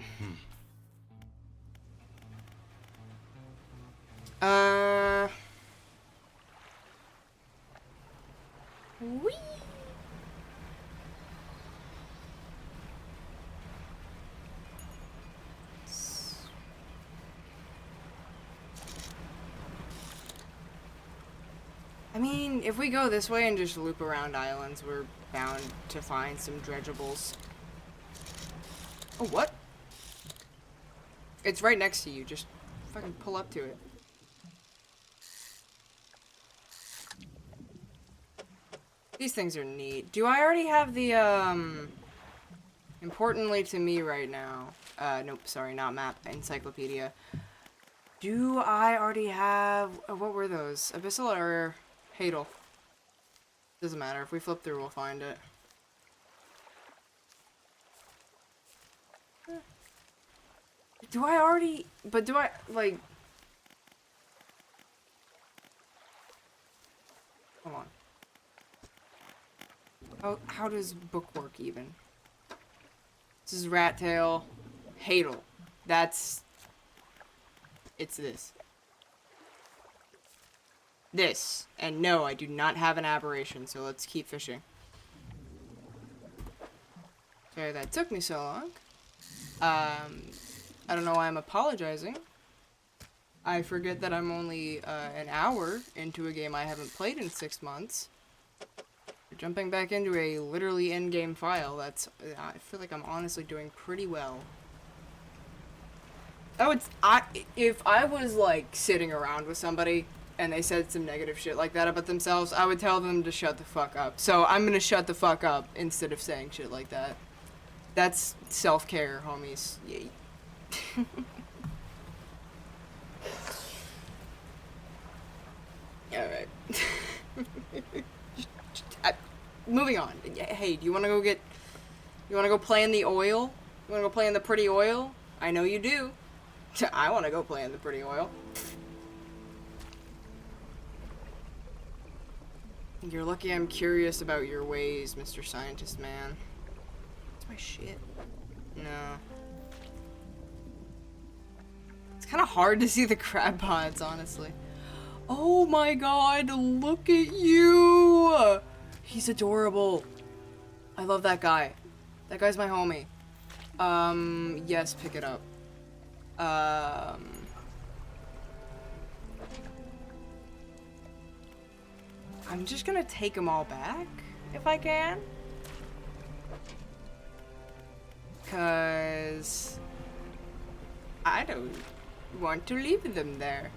Whee! I mean, if we go this way and just loop around islands, we're bound to find some dredgeables. Oh, what? It's right next to you. Just fucking pull up to it. These things are neat. Do I already have the, importantly to me right now, nope, sorry, not map, encyclopedia. Do I already have, what were those? Abyssal or Hadal? Doesn't matter. If we flip through, we'll find it. Do I already, but do I, like, Come on. How does book work even? This is Rat Tail. Hadal. It's this. This. And no, I do not have an aberration, so let's keep fishing. Sorry that took me so long. I don't know why I'm apologizing. I forget that I'm only an hour into a game I haven't played in 6 months. We're jumping back into a literally in-game file. I feel like I'm honestly doing pretty well. If I was like sitting around with somebody and they said some negative shit like that about themselves, I would tell them to shut the fuck up. So I'm gonna shut the fuck up instead of saying shit like that. That's self-care, homies. Yay. Alright. Moving on. Hey, do you wanna go play in the oil? You wanna go play in the pretty oil? I know you do. I wanna go play in the pretty oil. You're lucky I'm curious about your ways, Mr. Scientist Man. That's my shit. No. It's kind of hard to see the crab pods, honestly. Oh my god, look at you! He's adorable. I love that guy. That guy's my homie. Yes, pick it up. I'm just gonna take them all back, if I can. 'Cause I don't want to leave them there.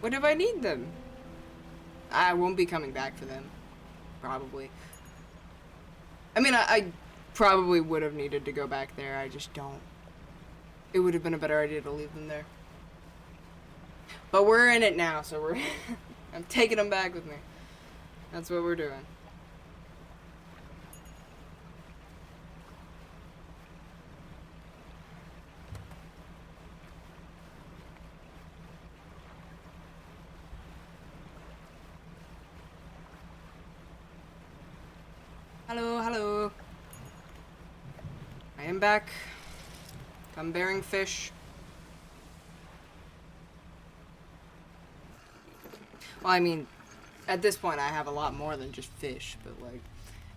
What if I need them? I won't be coming back for them. Probably. I mean, I probably would have needed to go back there. I just don't. It would have been a better idea to leave them there. But we're in it now, so we're... I'm taking them back with me. That's what we're doing. Hello, hello. I am back. I'm bearing fish. Well, I mean, at this point I have a lot more than just fish, but like...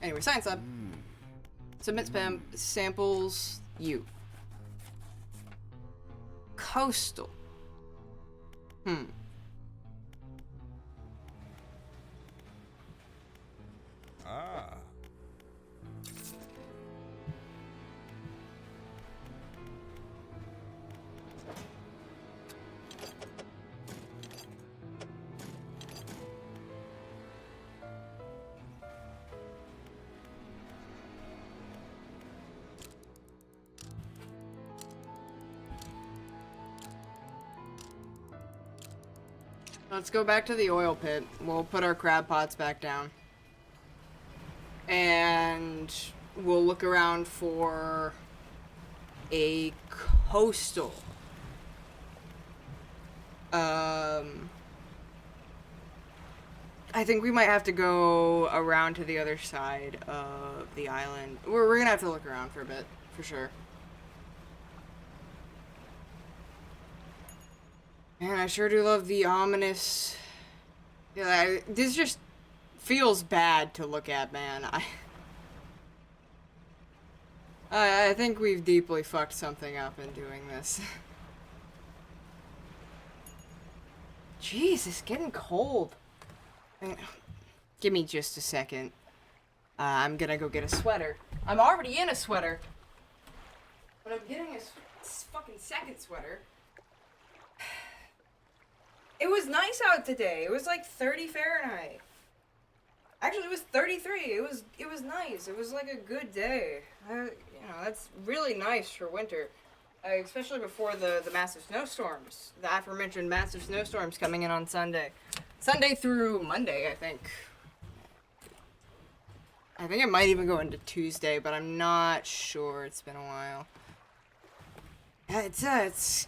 Anyway, Science Lab. Submit spam samples you. Coastal. Ah. Let's go back to the oil pit. We'll put our crab pots back down. And we'll look around for a coastal. I think we might have to go around to the other side of the island. We're gonna have to look around for a bit, for sure. Man, I sure do love the ominous... Yeah, this just feels bad to look at, man. I think we've deeply fucked something up in doing this. Jeez, it's getting cold. Give me just a second. I'm gonna go get a sweater. I'm already in a sweater. But I'm getting a fucking second sweater. It was nice out today. It was like 30 Fahrenheit. Actually, it was 33. It was nice. It was like a good day. You know, that's really nice for winter. Especially before the massive snowstorms. The aforementioned massive snowstorms coming in on Sunday. Sunday through Monday, I think. I think it might even go into Tuesday, but I'm not sure. It's been a while. It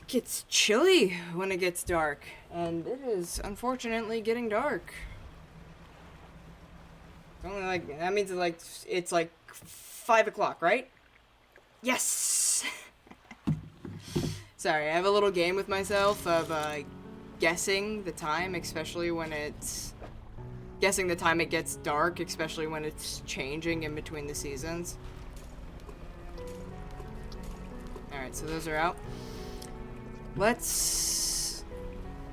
gets chilly when it gets dark, and it is unfortunately getting dark. Only like, that means it's like 5 o'clock, right? Yes! Sorry, I have a little game with myself of guessing the time, especially when it's... Guessing the time it gets dark, especially when it's changing in between the seasons. Alright, so those are out. Let's...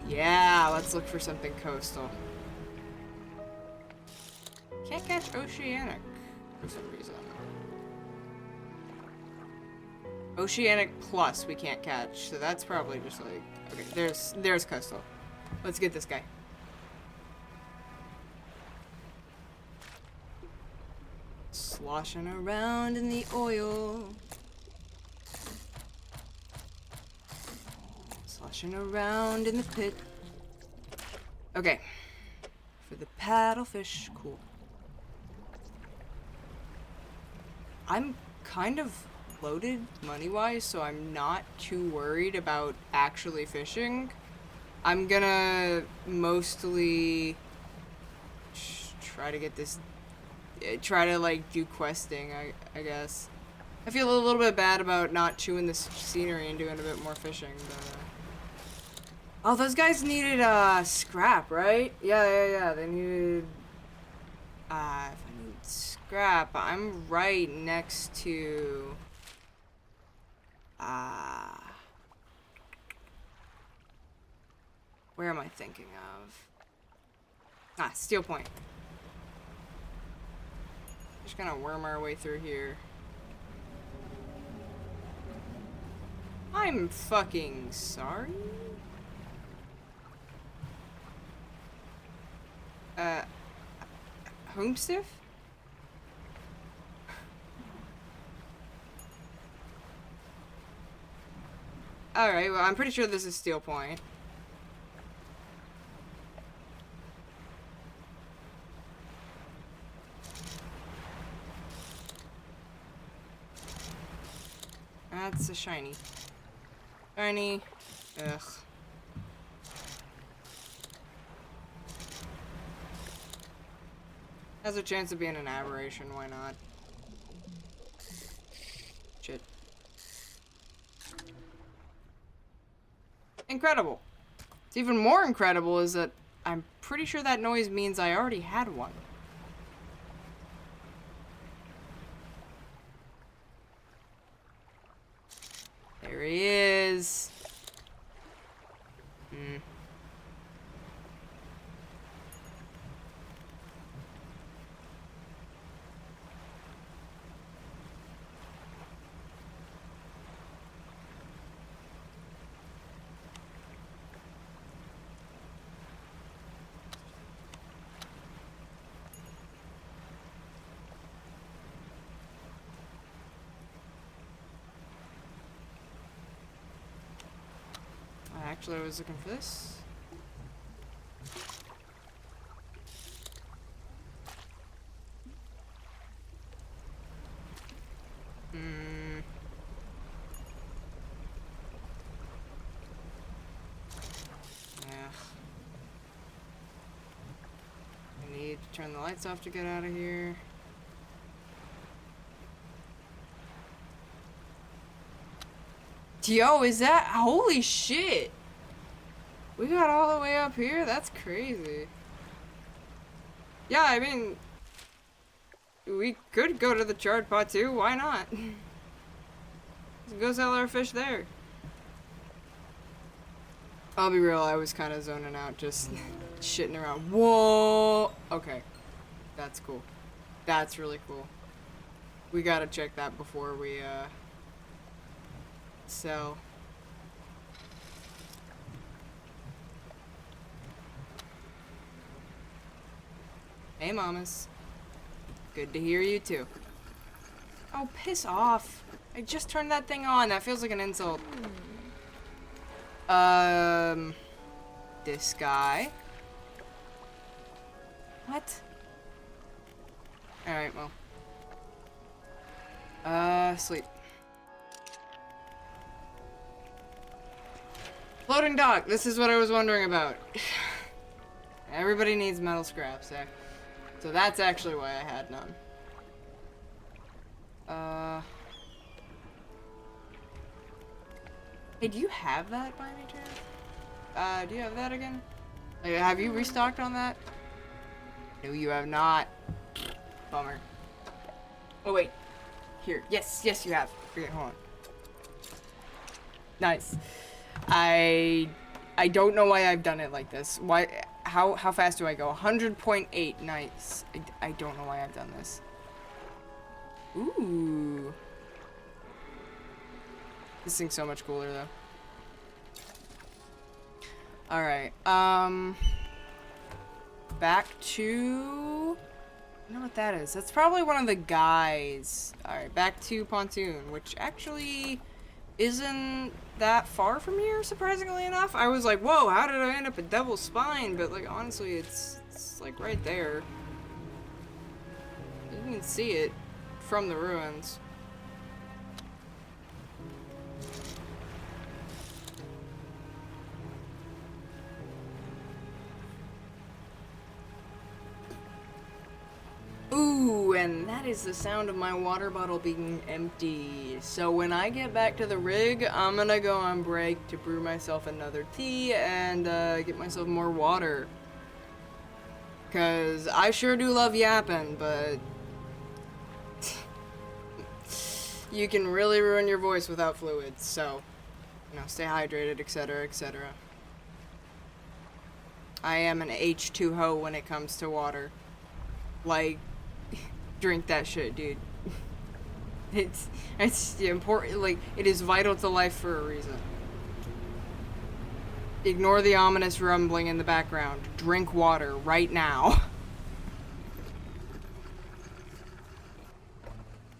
Yeah, let's look for something coastal. Can't catch oceanic for some reason. Oceanic plus we can't catch, so that's probably just like... Okay, there's coastal. Let's get this guy. Sloshing around in the oil. Sloshing around in the pit. Okay. For the paddlefish, cool. I'm kind of loaded money-wise, so I'm not too worried about actually fishing. I'm gonna mostly try to get this... Try to, like, do questing, I guess. I feel a little bit bad about not chewing this scenery and doing a bit more fishing, but... Oh, those guys needed, scrap, right? Yeah, they needed... if I need scrap, I'm right next to... Where am I thinking of? Steel Point. Just gonna worm our way through here. I'm fucking sorry? Homestiff? Alright, well, I'm pretty sure this is Steel Point. That's a shiny. Shiny. Ugh. Has a chance of being an aberration, why not? Shit. Incredible. It's even more incredible is that I'm pretty sure that noise means I already had one. There he is. Actually, I was looking for this. Yeah. I need to turn the lights off to get out of here. Yo, is that... Holy shit! We got all the way up here? That's crazy. Yeah, I mean... We could go to the charred pot too, why not? Let's go sell our fish there. I'll be real, I was kind of zoning out, just shitting around. Whoa! Okay. That's cool. That's really cool. We gotta check that before we, sell. Hey, mamas. Good to hear you, too. Oh, piss off. I just turned that thing on. That feels like an insult. This guy. What? Alright, well. Sleep. Floating dock. This is what I was wondering about. Everybody needs metal scraps, eh? So that's actually why I had none. Hey, do you have that by any chance? Do you have that again? Like, have you restocked on that? No, you have not. Bummer. Oh, wait. Here. Yes, yes, you have. Okay, hold on. Nice. I don't know why I've done it like this. Why? How fast do I go? 100.8. Nice. I don't know why I've done this. Ooh. This thing's so much cooler though. Alright, back to... I don't know what that is. That's probably one of the guys. Alright, back to Pontoon, which actually isn't that far from here, surprisingly enough. I was like, whoa, how did I end up at Devil's Spine? But, like, honestly, it's like, right there. You can see it from the ruins. Ooh, and that is the sound of my water bottle being empty. So when I get back to the rig, I'm gonna go on break to brew myself another tea and get myself more water. Cause I sure do love yapping, but you can really ruin your voice without fluids. So, you know, stay hydrated, etc., etc. I am an H2O when it comes to water. Like, drink that shit, dude. It's important, like, it is vital to life for a reason. Ignore the ominous rumbling in the background. Drink water right now.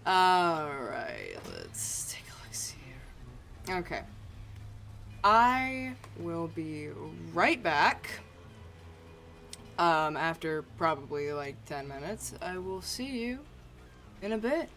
Alright, let's take a look, see here. Okay. I will be right back. After probably like 10 minutes, I will see you in a bit.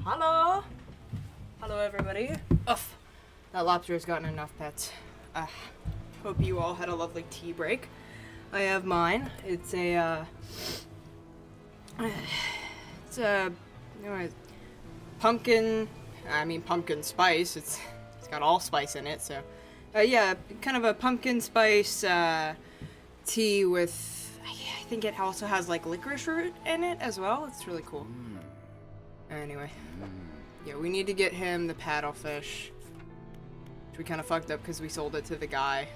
Hello. Hello, everybody. Uff. That lobster's gotten enough pets. Hope you all had a lovely tea break. I have mine. It's a, pumpkin spice. It's got all spice in it, so. Yeah, kind of a pumpkin spice, tea with, I think it also has, like, licorice root in it as well. It's really cool. Anyway. Yeah, we need to get him the paddlefish. Which we kind of fucked up because we sold it to the guy.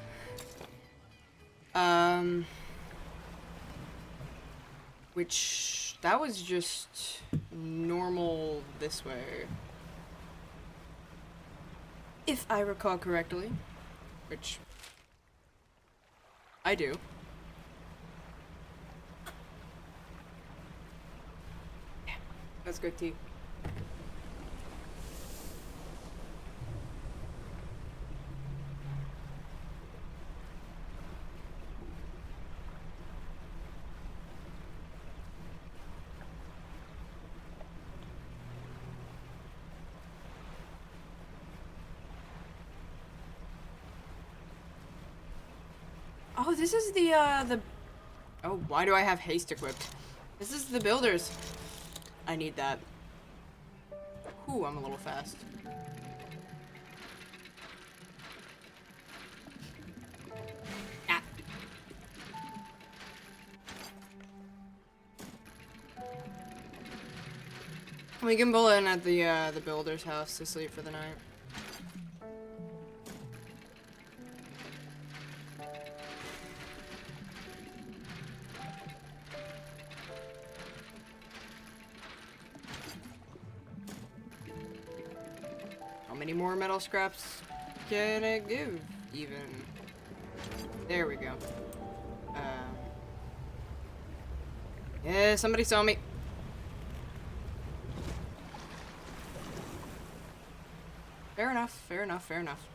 Which, that was just normal this way. If I recall correctly. Which, I do. Yeah, that's good tea. Oh, this is the oh, why do I have haste equipped? This is the builders. I need that. Ooh, I'm a little fast. Ah. We can pull in at the builder's house to sleep for the night. How many more metal scraps can it give, even? There we go. Yeah, somebody saw me. Fair enough, fair enough, fair enough.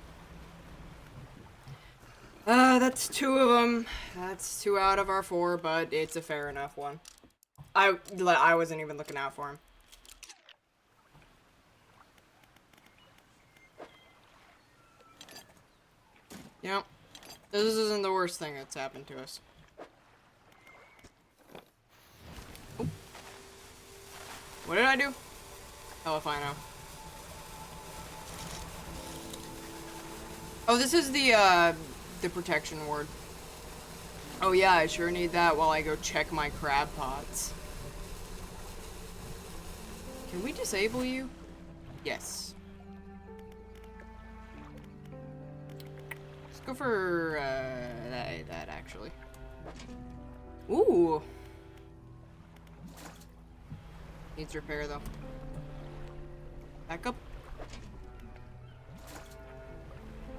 That's 2 of them. That's 2 out of our 4, but it's a fair enough one. I wasn't even looking out for him. You know, this isn't the worst thing that's happened to us. Oop. What did I do? Hell if I know. Oh, this is the protection ward. Oh yeah, I sure need that while I go check my crab pots. Can we disable you? Yes. Let's go for, that actually. Ooh. Needs repair though. Back up.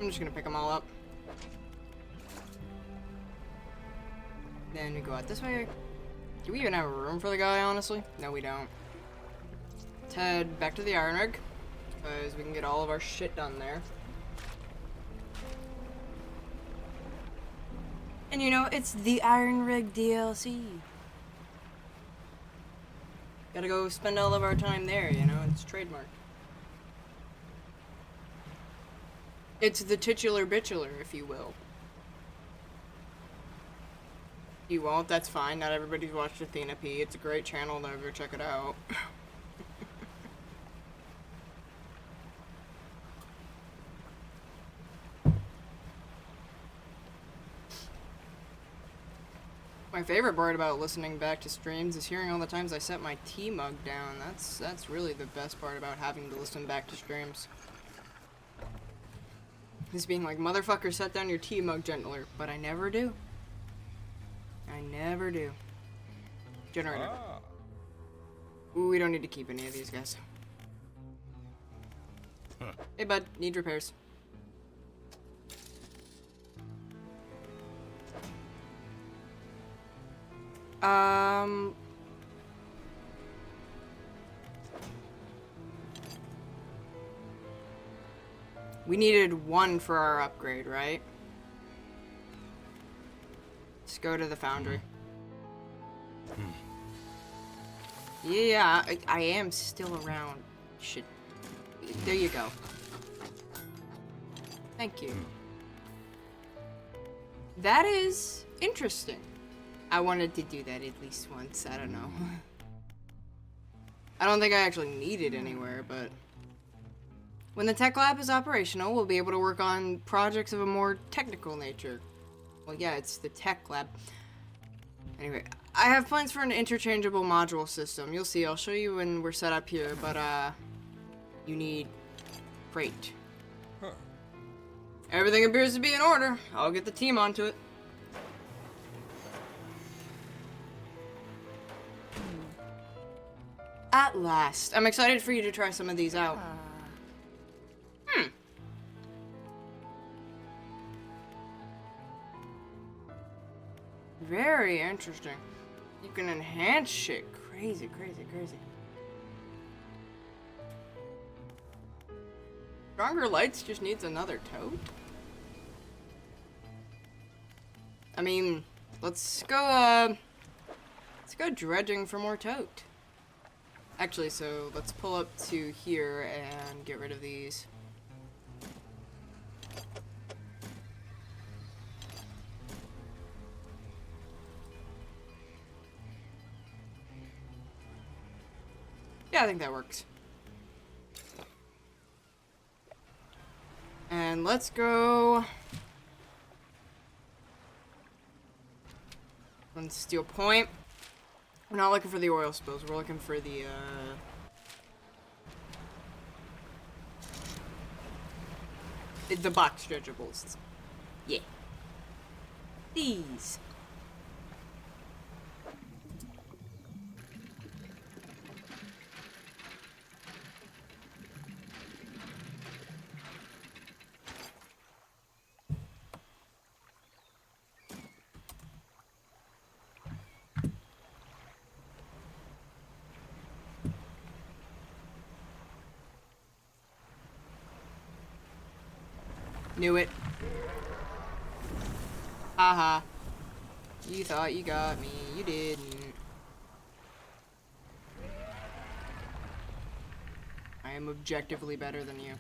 I'm just gonna pick them all up. Then we go out this way. Do we even have room for the guy, honestly? No, we don't. Let's head back to the iron rig, because we can get all of our shit done there. And you know, it's the iron rig DLC. Gotta go spend all of our time there, you know, it's trademarked. It's the titular bitular, if you will. You won't, that's fine. Not everybody's watched Athena P. It's a great channel, though. Go check it out. My favorite part about listening back to streams is hearing all the times I set my tea mug down. That's really the best part about having to listen back to streams. Is being like, motherfucker, set down your tea mug gentler. But I never do. I never do. Generator. Ooh, we don't need to keep any of these guys. Hey, bud. Need repairs. We needed 1 for our upgrade, right? Let's go to the foundry. Yeah, I am still around. Should. There you go. Thank you. That is interesting. I wanted to do that at least once. I don't know. I don't think I actually need it anywhere, but when the tech lab is operational, we'll be able to work on projects of a more technical nature. Well, yeah, it's the tech lab. Anyway, I have plans for an interchangeable module system. You'll see, I'll show you when we're set up here, but, you need freight. Huh. Everything appears to be in order. I'll get the team onto it. At last. I'm excited for you to try some of these out. Very interesting. You can enhance shit. Crazy, crazy, crazy. Stronger Lights just needs another tote? I mean, let's go dredging for more tote. Actually, so let's pull up to here and get rid of these. Yeah, I think that works. And let's go on Steel Point. We're not looking for the oil spills, we're looking for the box dredgeables. Yeah. These. Knew it. Haha. You thought you got me. You didn't. I am objectively better than you.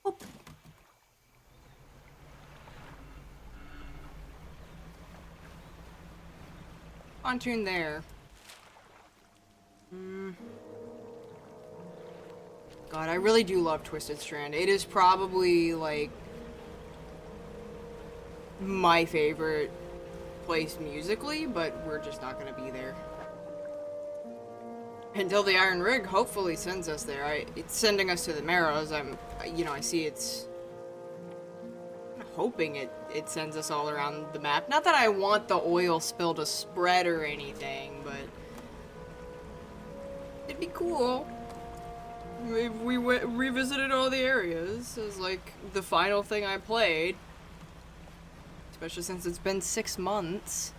Oop. Pontoon there. God, I really do love Twisted Strand. It is probably, like, my favorite place musically, but we're just not gonna be there. Until the Iron Rig hopefully sends us there. It's sending us to the Marrows. I see it's... I'm hoping it sends us all around the map. Not that I want the oil spill to spread or anything, but... it'd be cool if we revisited all the areas as, like, the final thing I played. Especially since it's been 6 months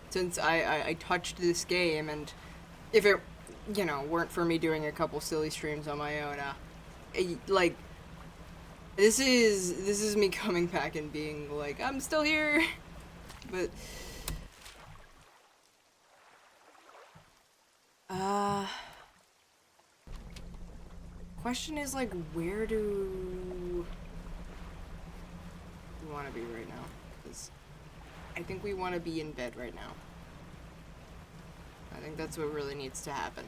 since I touched this game, and if it, weren't for me doing a couple silly streams on my own, like, this is me coming back and being like, I'm still here, but... Question is, like, where do we want to be right now? Because I think we want to be in bed right now. I think that's what really needs to happen.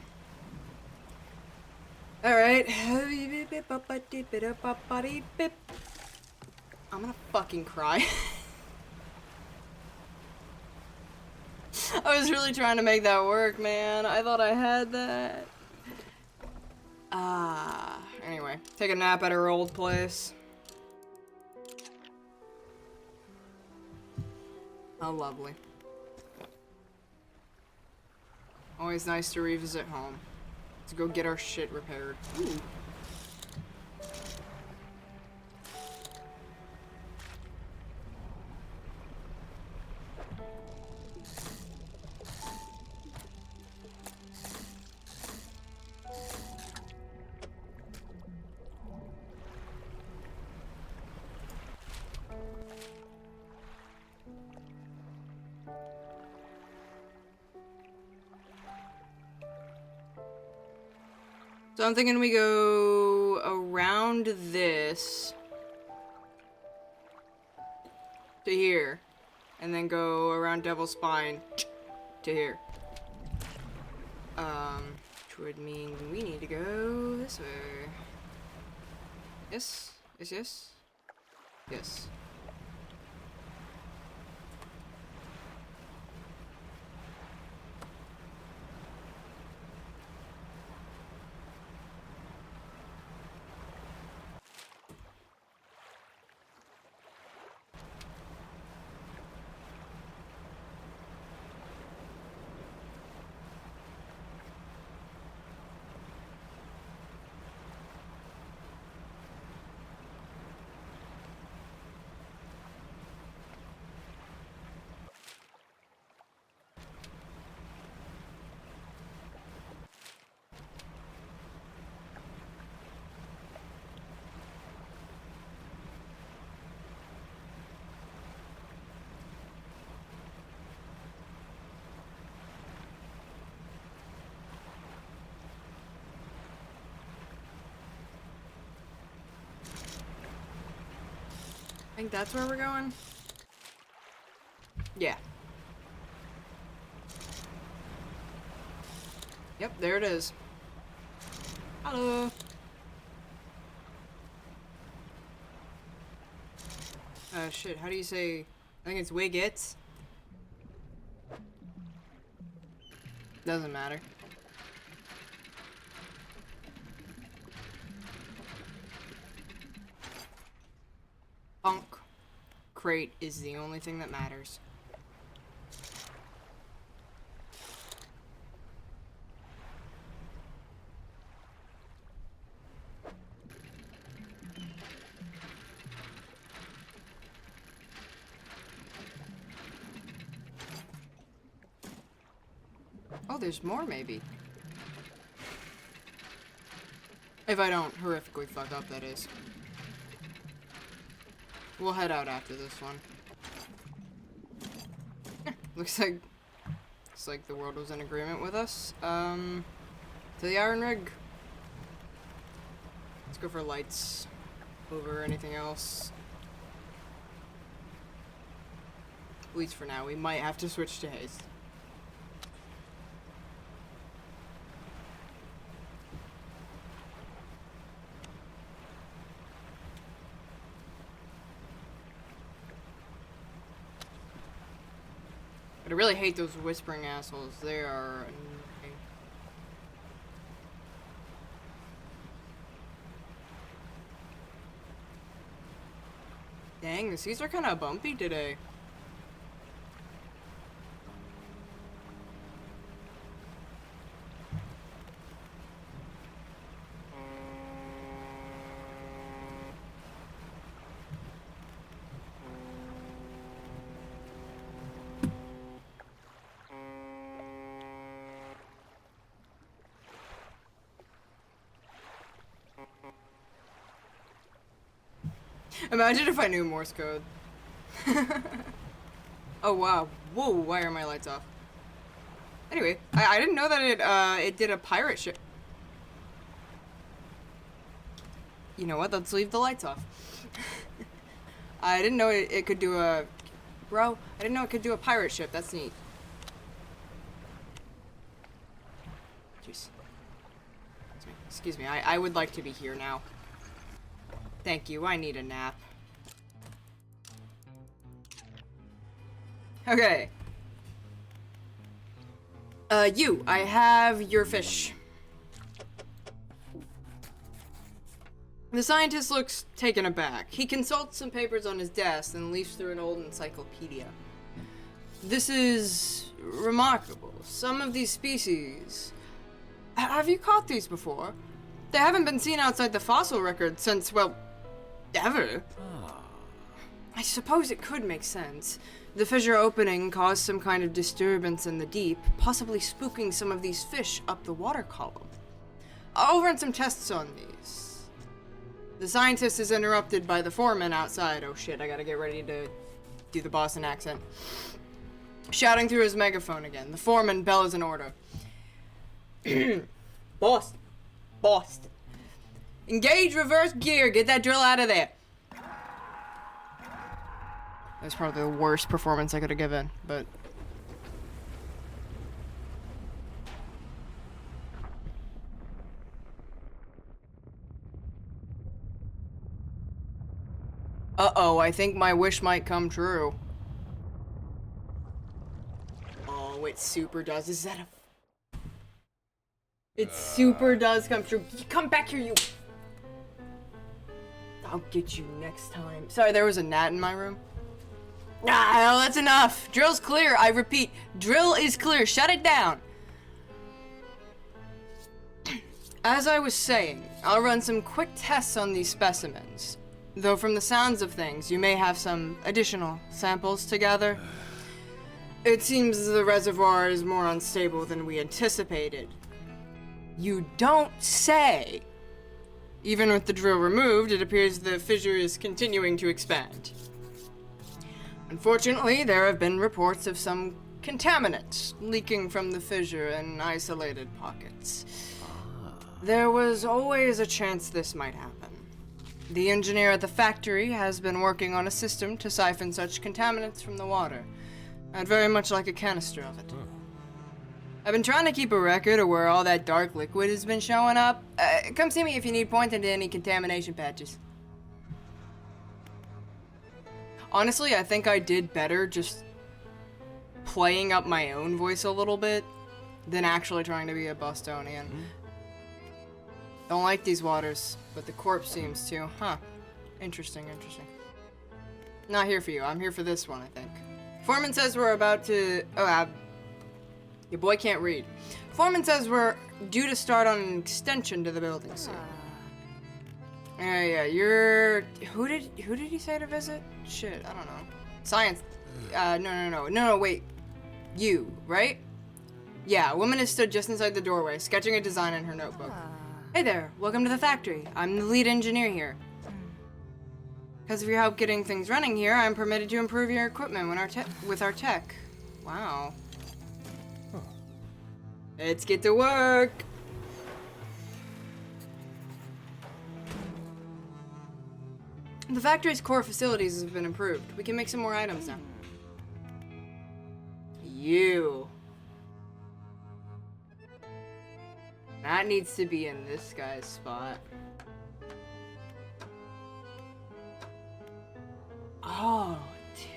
Alright. I'm gonna fucking cry. I was really trying to make that work, man. I thought I had that. Anyway, take a nap at her old place. How lovely. Always nice to revisit home. To go get our shit repaired. Ooh. So I'm thinking we go around this to here, and then go around Devil's Spine to here. Which would mean we need to go this way. Yes, yes, yes, yes. I think that's where we're going. Yeah. Yep, there it is. Hello. Shit, how do you say... I think it's Wiggits. Doesn't matter. Punk crate is the only thing that matters. Oh, there's more maybe. If I don't horrifically fuck up, that is. We'll head out after this one. Looks like the world was in agreement with us. To the iron rig. Let's go for lights over anything else. At least for now. We might have to switch to haste. But I really hate those whispering assholes. They are annoying. Dang, the seas are kind of bumpy today. Imagine if I knew Morse code. Oh wow. Whoa, why are my lights off? Anyway, I didn't know that it did a pirate ship. You know what? Let's leave the lights off. I didn't know it could do a... Bro, I didn't know it could do a pirate ship. That's neat. Jeez. Excuse me. I would like to be here now. Thank you. I need a nap. Okay. I have your fish. The scientist looks taken aback. He consults some papers on his desk and leafs through an old encyclopedia. This is remarkable. Some of these species... Have you caught these before? They haven't been seen outside the fossil record since, well, ever. I suppose it could make sense. The fissure opening caused some kind of disturbance in the deep, possibly spooking some of these fish up the water column. I'll run some tests on these. The scientist is interrupted by the foreman outside. Oh shit, I gotta get ready to do the Boston accent. Shouting through his megaphone again. The foreman bellows an order. Boss! Boston. Engage reverse gear. Get that drill out of there. That's probably the worst performance I could have given, but... Uh-oh, I think my wish might come true. Oh, it super does. Is that a... It super does come true. Come back here, you... I'll get you next time. Sorry, there was a gnat in my room. Ah, that's enough. Drill's clear. I repeat, drill is clear. Shut it down. As I was saying, I'll run some quick tests on these specimens. Though from the sounds of things, you may have some additional samples to gather. It seems the reservoir is more unstable than we anticipated. You don't say. Even with the drill removed, it appears the fissure is continuing to expand. Unfortunately, there have been reports of some contaminants leaking from the fissure in isolated pockets. There was always a chance this might happen. The engineer at the factory has been working on a system to siphon such contaminants from the water. I'd very much like a canister of it. I've been trying to keep a record of where all that dark liquid has been showing up. Come see me if you need pointing to any contamination patches. Honestly, I think I did better just playing up my own voice a little bit than actually trying to be a Bostonian. Don't like these waters, but the corpse seems to. Huh. Interesting, interesting. Not here for you. I'm here for this one, I think. Foreman says we're about to... Oh, your boy can't read. Foreman says we're due to start on an extension to the building soon. Yeah, you're... Who did he say to visit? Shit, I don't know. Science. No, wait. You, right? Yeah, a woman has stood just inside the doorway, sketching a design in her notebook. Hey there, welcome to the factory. I'm the lead engineer here. Because of your help getting things running here, I'm permitted to improve your equipment with our tech. Wow. Let's get to work. The factory's core facilities have been improved. We can make some more items now. You. That needs to be in this guy's spot. Oh, dude.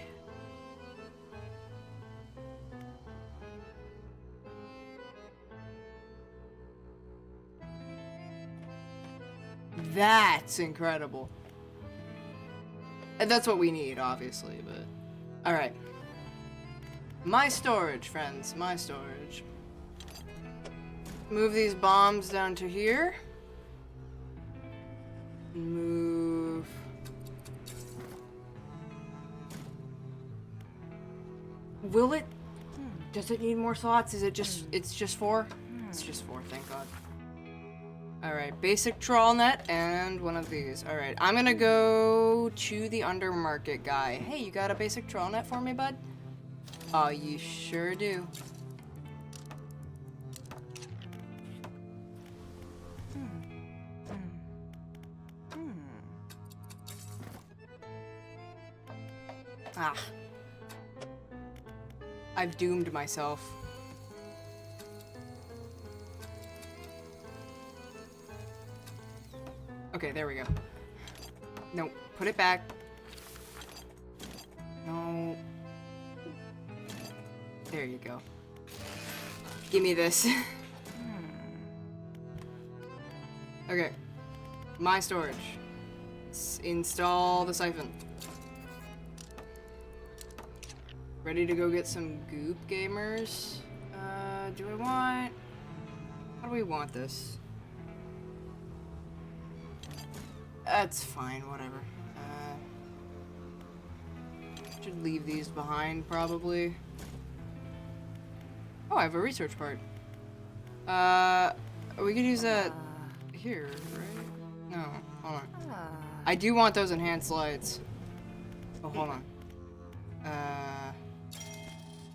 That's incredible. And that's what we need, obviously, but... Alright. My storage, friends. My storage. Move these bombs down to here. Move... Will it... Does it need more slots? Is it just... It's just 4? It's just 4, thank God. Alright, basic trawl net and one of these. Alright, I'm gonna go to the undermarket guy. Hey, you got a basic trawl net for me, bud? Oh, you sure do. Ah. I've doomed myself. Okay, there we go. No, put it back. No. There you go. Give me this. Okay. My storage. Let's install the siphon. Ready to go get some goop, gamers? Do I want... How do we want this? That's fine, whatever. Should leave these behind, probably. Oh, I have a research part. We could use that here, right? No, hold on. I do want those enhanced lights. Oh, hold on.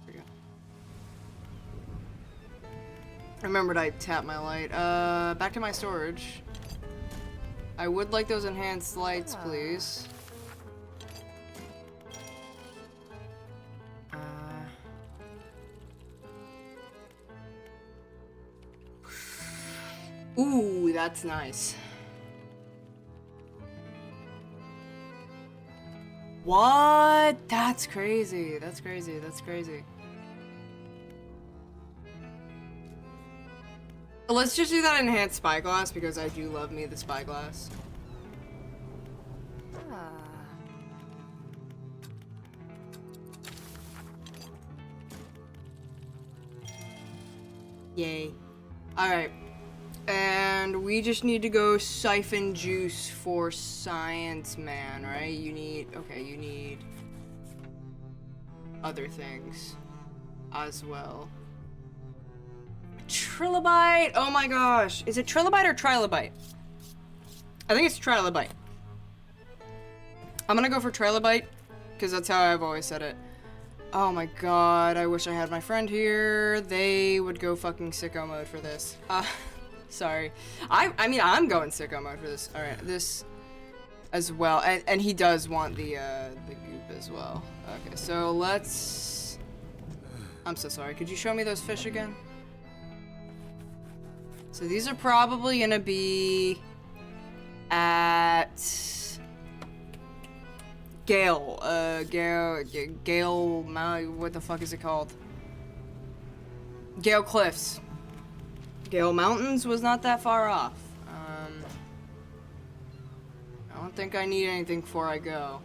Here we go. Remembered I tapped my light. Back to my storage. I would like those enhanced lights, please. Ooh, that's nice. What? That's crazy. That's crazy. That's crazy. Let's just do that enhanced spyglass because I do love me the spyglass. Yay. Alright. And we just need to go siphon juice for Science Man, right? You need other things as well. Trilobite! Oh my gosh. Is it trilobite or trilobite? I think it's trilobite. I'm gonna go for trilobite because that's how I've always said it. Oh my god, I wish I had my friend here. They would go fucking sicko mode for this. Sorry. I mean, I'm going sicko mode for this. Alright, this as well. And he does want the goop as well. Okay, so let's... I'm so sorry. Could you show me those fish again? So these are probably gonna be at Gale, Gale Mount, what the fuck is it called? Gale Cliffs. Gale Mountains was not that far off. I don't think I need anything before I go.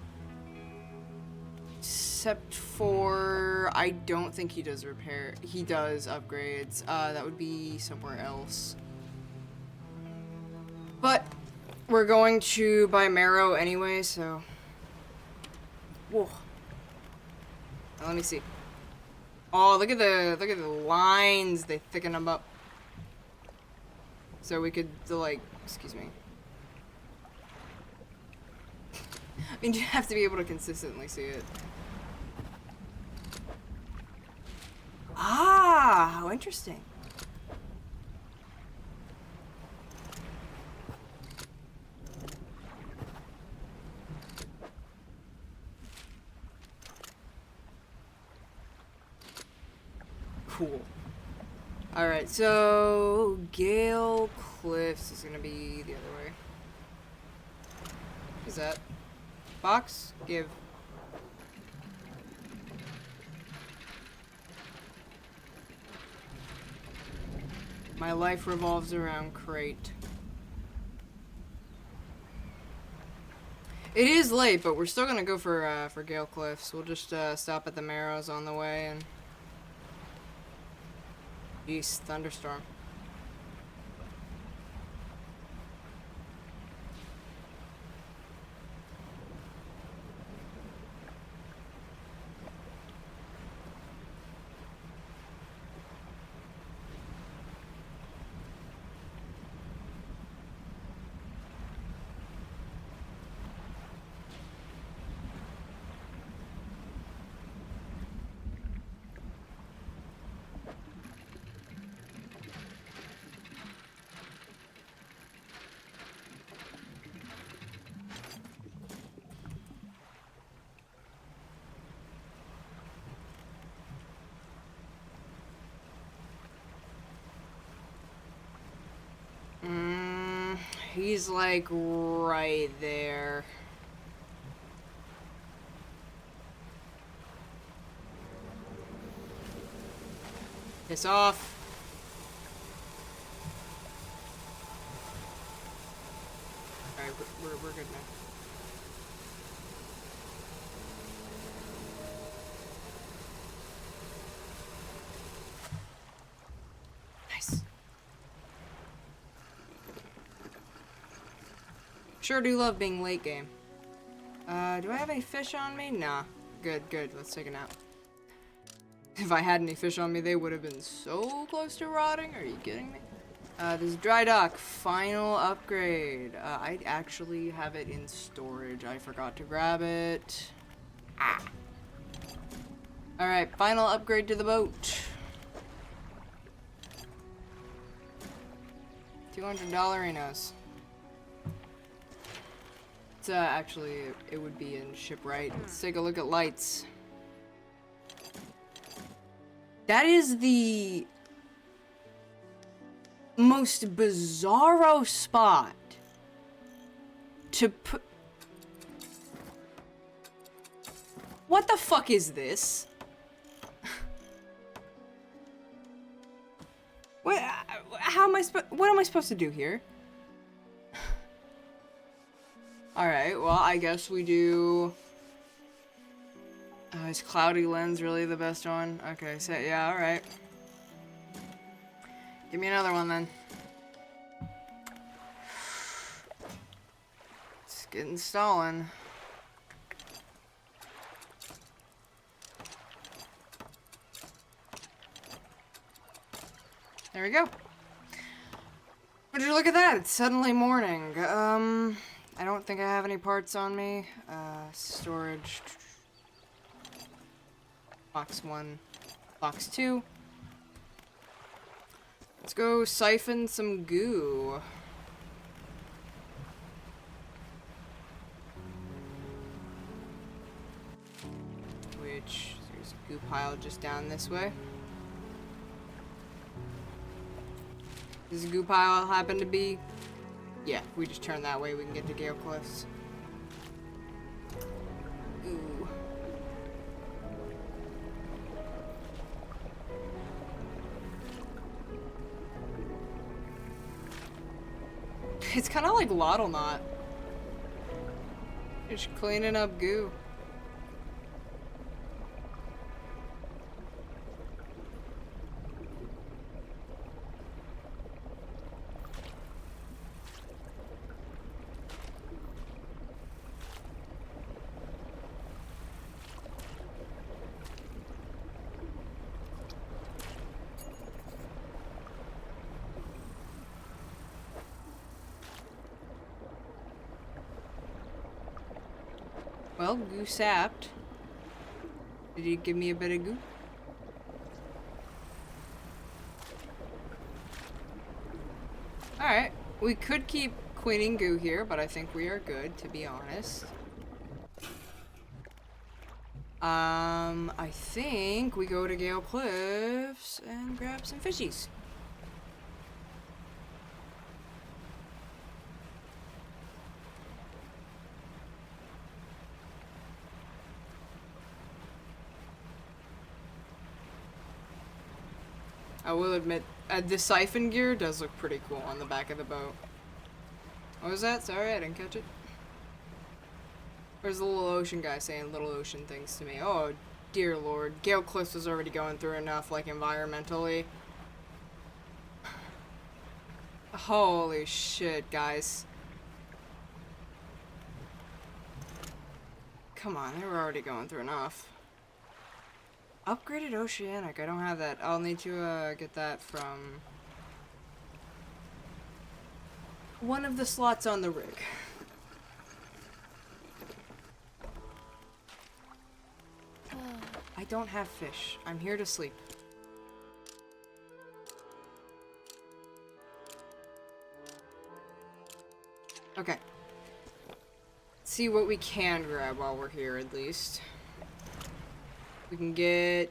Except for, I don't think he does repair. He does upgrades. That would be somewhere else. But we're going to buy marrow anyway, so. Whoa. Let me see. Oh, look at the lines. They thicken them up. So we could like, excuse me. I mean, you have to be able to consistently see it. Ah, how interesting. Cool. Alright, so Gale Cliffs is gonna be the other way. Is that box? Give. My life revolves around crate. It is late, but we're still gonna go for Gale Cliffs. We'll just stop at the Marrows on the way and. Jeez, thunderstorm. He's like right there. Piss off. Alright, we're good now. Nice. Sure do love being late game. Do I have any fish on me? Nah. Good, good. Let's take a nap. If I had any fish on me, they would have been so close to rotting. Are you kidding me? This dry dock. Final upgrade. I actually have it in storage. I forgot to grab it. Ah. Alright, final upgrade to the boat. $200 It's actually, it would be in shipwright. Let's take a look at lights. That is the most bizarro spot to put. What the fuck is this? What? How am I what am I supposed to do here? Alright, well, I guess we do... is cloudy lens really the best one? Okay, so yeah, alright. Give me another one then. It's getting stalling. There we go. Would you look at that? It's suddenly morning. I don't think I have any parts on me. Storage. Box 1. Box 2. Let's go siphon some goo. Which, there's a goo pile just down this way. Does the goo pile happen to be? Yeah, we just turn that way, we can get to Gale Cliffs. Ooh. It's kind of like Lottle Knot. Just cleaning up goo. Well, goo sapped. Did he give me a bit of goo? Alright, we could keep cleaning goo here, but I think we are good, to be honest. I think we go to Gale Cliffs and grab some fishies. I will admit, the siphon gear does look pretty cool on the back of the boat. What was that? Sorry, I didn't catch it. Where's the little ocean guy saying little ocean things to me? Oh, dear lord. Gale Cliffs was already going through enough, like, environmentally. Holy shit, guys. Come on, they were already going through enough. Upgraded Oceanic. I don't have that. I'll need to get that from one of the slots on the rig. I don't have fish. I'm here to sleep. Okay. Let's see what we can grab while we're here, at least. We can get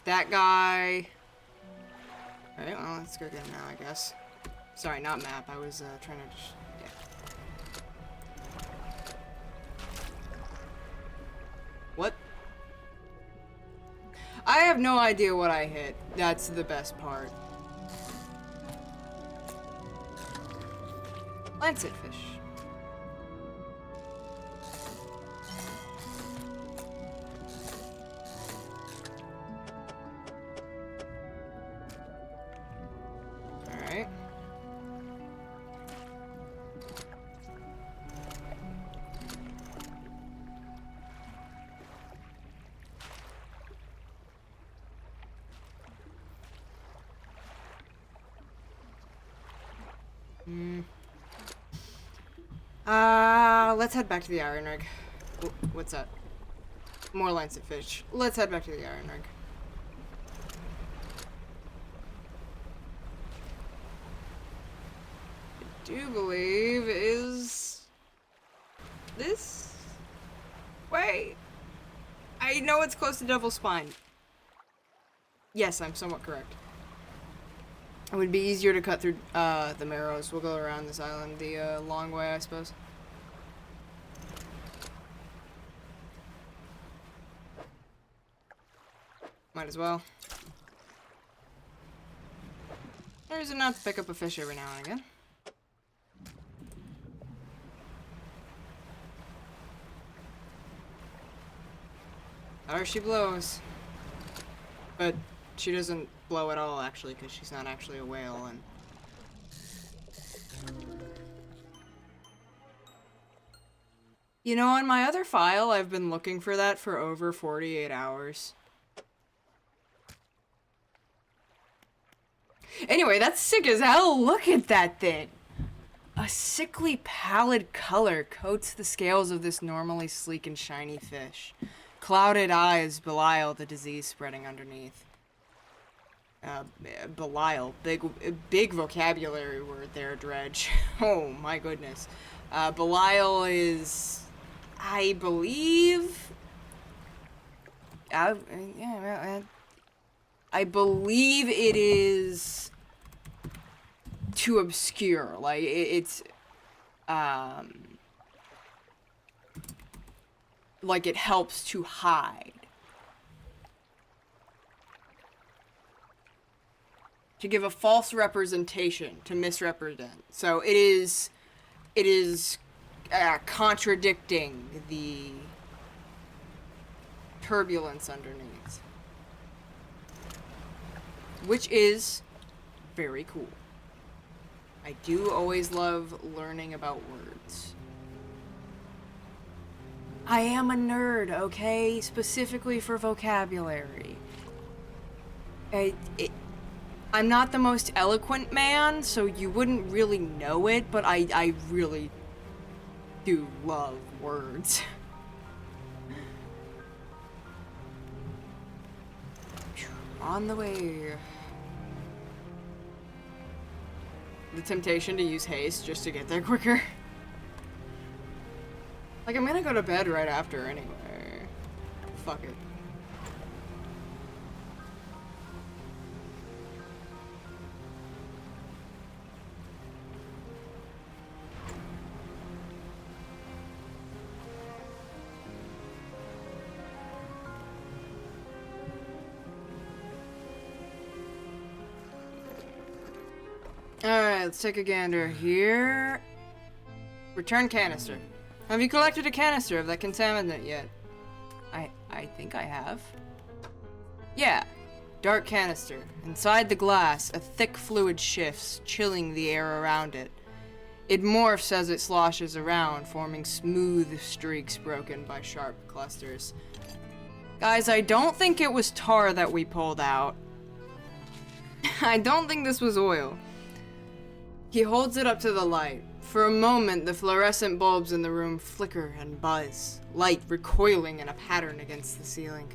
that guy. Alright, well, let's go get him now, I guess. Sorry, not map. I was trying to just... yeah. What? I have no idea what I hit. That's the best part. Lancet fish. Let's head back to the iron rig. What's that? More lancet fish. Let's head back to the iron rig. do believe is this way. I know it's close to Devil's Spine. Yes, I'm somewhat correct. It would be easier to cut through the Marrows. We'll go around this island the long way, I suppose. Might as well. Or is it not to pick up a fish every now and again? Or she blows. But she doesn't blow at all, actually, because she's not actually a whale, and... You know, on my other file, I've been looking for that for over 48 hours. Anyway, that's sick as hell. Look at that thing. A sickly pallid color coats the scales of this normally sleek and shiny fish. Clouded eyes belie the disease spreading underneath. Belial. Big vocabulary word there, Dredge. Oh my goodness. Belial is... I believe... I believe it is too obscure. Like, it's, like it helps to hide. To give a false representation, to misrepresent. So it is contradicting the turbulence underneath. Which is very cool. I do always love learning about words. I am a nerd, okay? Specifically for vocabulary. I'm not the most eloquent man, so you wouldn't really know it, but I really do love words. On the way. The temptation to use haste just to get there quicker. Like, I'm gonna go to bed right after anyway. Fuck it. Alright, let's take a gander here. Return canister. Have you collected a canister of that contaminant yet? I think I have. Yeah. Dark canister. Inside the glass, a thick fluid shifts, chilling the air around it. It morphs as it sloshes around, forming smooth streaks broken by sharp clusters. Guys, I don't think it was tar that we pulled out. I don't think this was oil. He holds it up to the light. For a moment, the fluorescent bulbs in the room flicker and buzz, light recoiling in a pattern against the ceiling.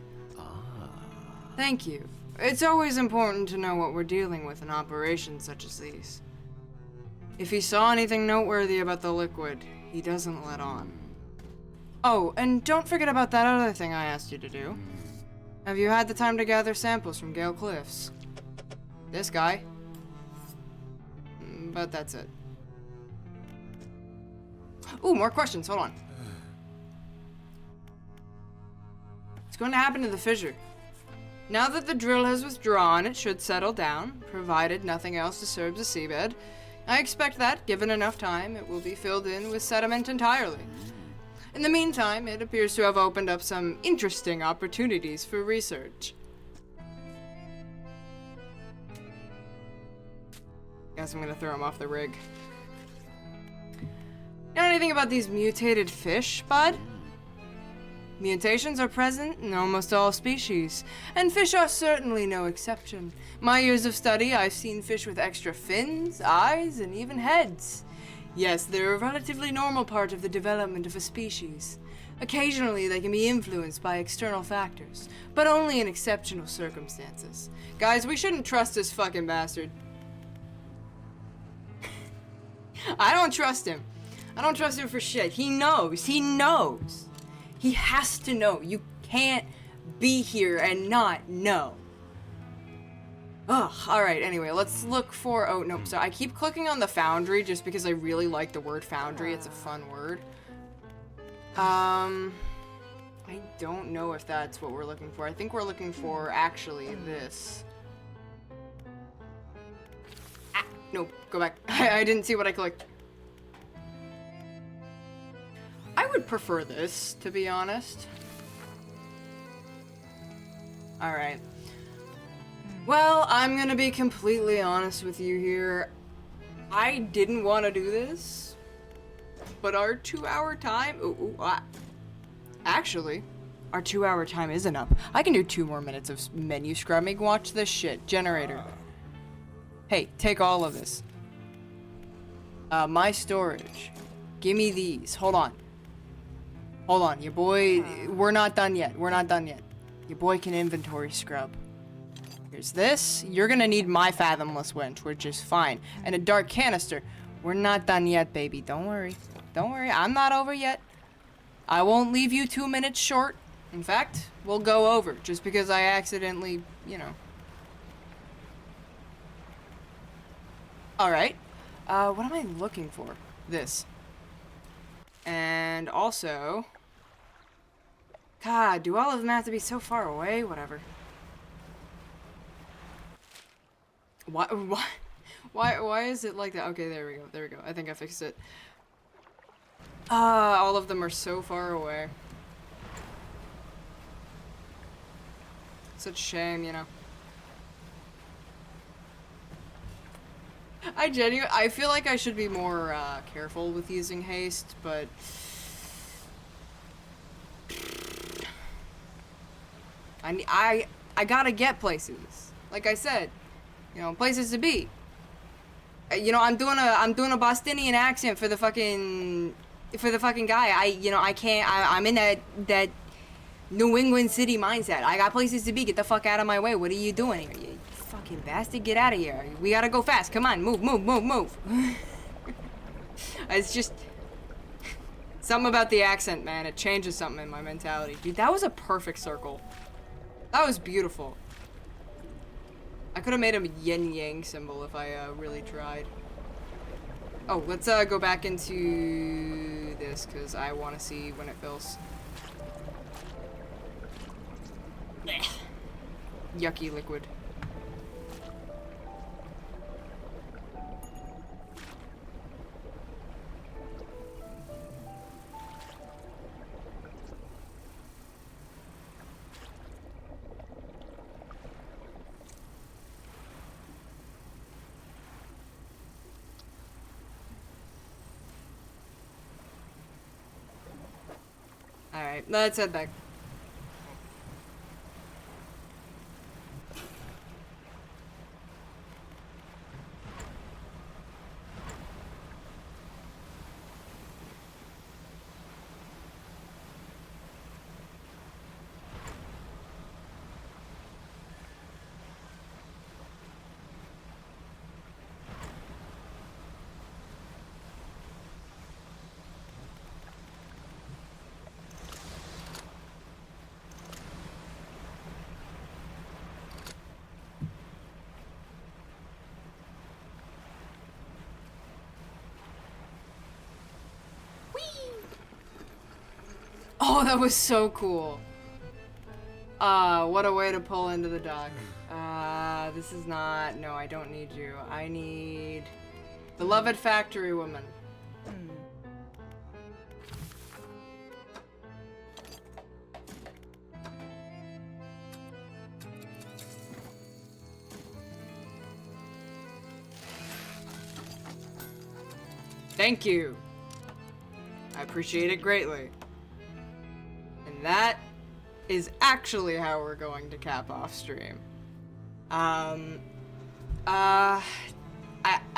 Thank you. It's always important to know what we're dealing with in operations such as these. If he saw anything noteworthy about the liquid, he doesn't let on. Oh, and don't forget about that other thing I asked you to do. Have you had the time to gather samples from Gale Cliffs? This guy. But that's it. Ooh, more questions. Hold on. What's going to happen to the fissure? Now that the drill has withdrawn, it should settle down, provided nothing else disturbs the seabed. I expect that, given enough time, it will be filled in with sediment entirely. In the meantime, it appears to have opened up some interesting opportunities for research. Guess I'm gonna throw him off the rig. Know anything about these mutated fish, bud? Mutations are present in almost all species, and fish are certainly no exception. My years of study, I've seen fish with extra fins, eyes, and even heads. Yes, they're a relatively normal part of the development of a species. Occasionally, they can be influenced by external factors, but only in exceptional circumstances. Guys, we shouldn't trust this fucking bastard. I don't trust him. I don't trust him for shit. He knows. He knows. He has to know. You can't be here and not know. Ugh, alright, anyway, let's look for... Oh, no, so I keep clicking on the foundry just because I really like the word foundry. It's a fun word. I don't know if that's what we're looking for. I think we're looking for, actually, this. Ah, nope, go back. I didn't see what I clicked. I would prefer this, to be honest. Alright. Well, I'm gonna be completely honest with you here. I didn't want to do this, but our 2-hour time... Actually, our 2-hour time isn't up. I can do 2 more minutes of menu scrubbing. Watch this shit. Generator. Hey, take all of this. My storage. Give me these. Hold on. Hold on, your boy... We're not done yet. We're not done yet. Your boy can inventory scrub. Here's this. You're gonna need my fathomless winch, which is fine. And a dark canister. We're not done yet, baby. Don't worry. Don't worry. I'm not over yet. I won't leave you 2 minutes short. In fact, we'll go over, just because I accidentally, you know. Alright. What am I looking for? This. And also... God, do all of them have to be so far away? Whatever. Why is it like that? Okay, there we go. There we go. I think I fixed it. All of them are so far away. Such a shame, you know. I feel like I should be more careful with using haste, but I gotta get places. Like I said, you know, places to be. You know, I'm doing a Bostonian accent for the fucking guy. I'm in that New England city mindset. I got places to be. Get the fuck out of my way. What are you doing here? You fucking bastard, get out of here. We gotta go fast. Come on, move. It's just something about the accent, man. It changes something in my mentality. Dude, that was a perfect circle. That was beautiful. I could have made a yin-yang symbol if I really tried. Oh, let's go back into this, because I want to see when it fills. Blech. Yucky liquid. Alright, let's head back. Oh, that was so cool. What a way to pull into the dock. This is not... No, I don't need you. I need... Beloved factory woman. Thank you. I appreciate it greatly. And that is actually how we're going to cap off stream. I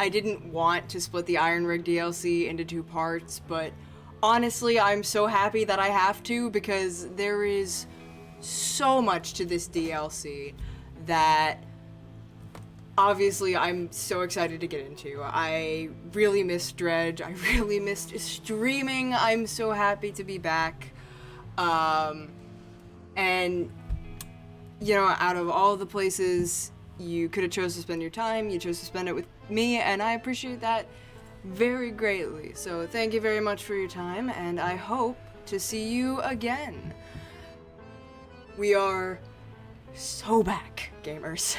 didn't want to split the Iron Rig DLC into 2 parts, but honestly, I'm so happy that I have to, because there is so much to this DLC that obviously I'm so excited to get into. I really missed Dredge. I really missed streaming. I'm so happy to be back. And, you know, out of all the places you could have chose to spend your time, you chose to spend it with me, and I appreciate that very greatly. So thank you very much for your time, and I hope to see you again. We are so back, gamers.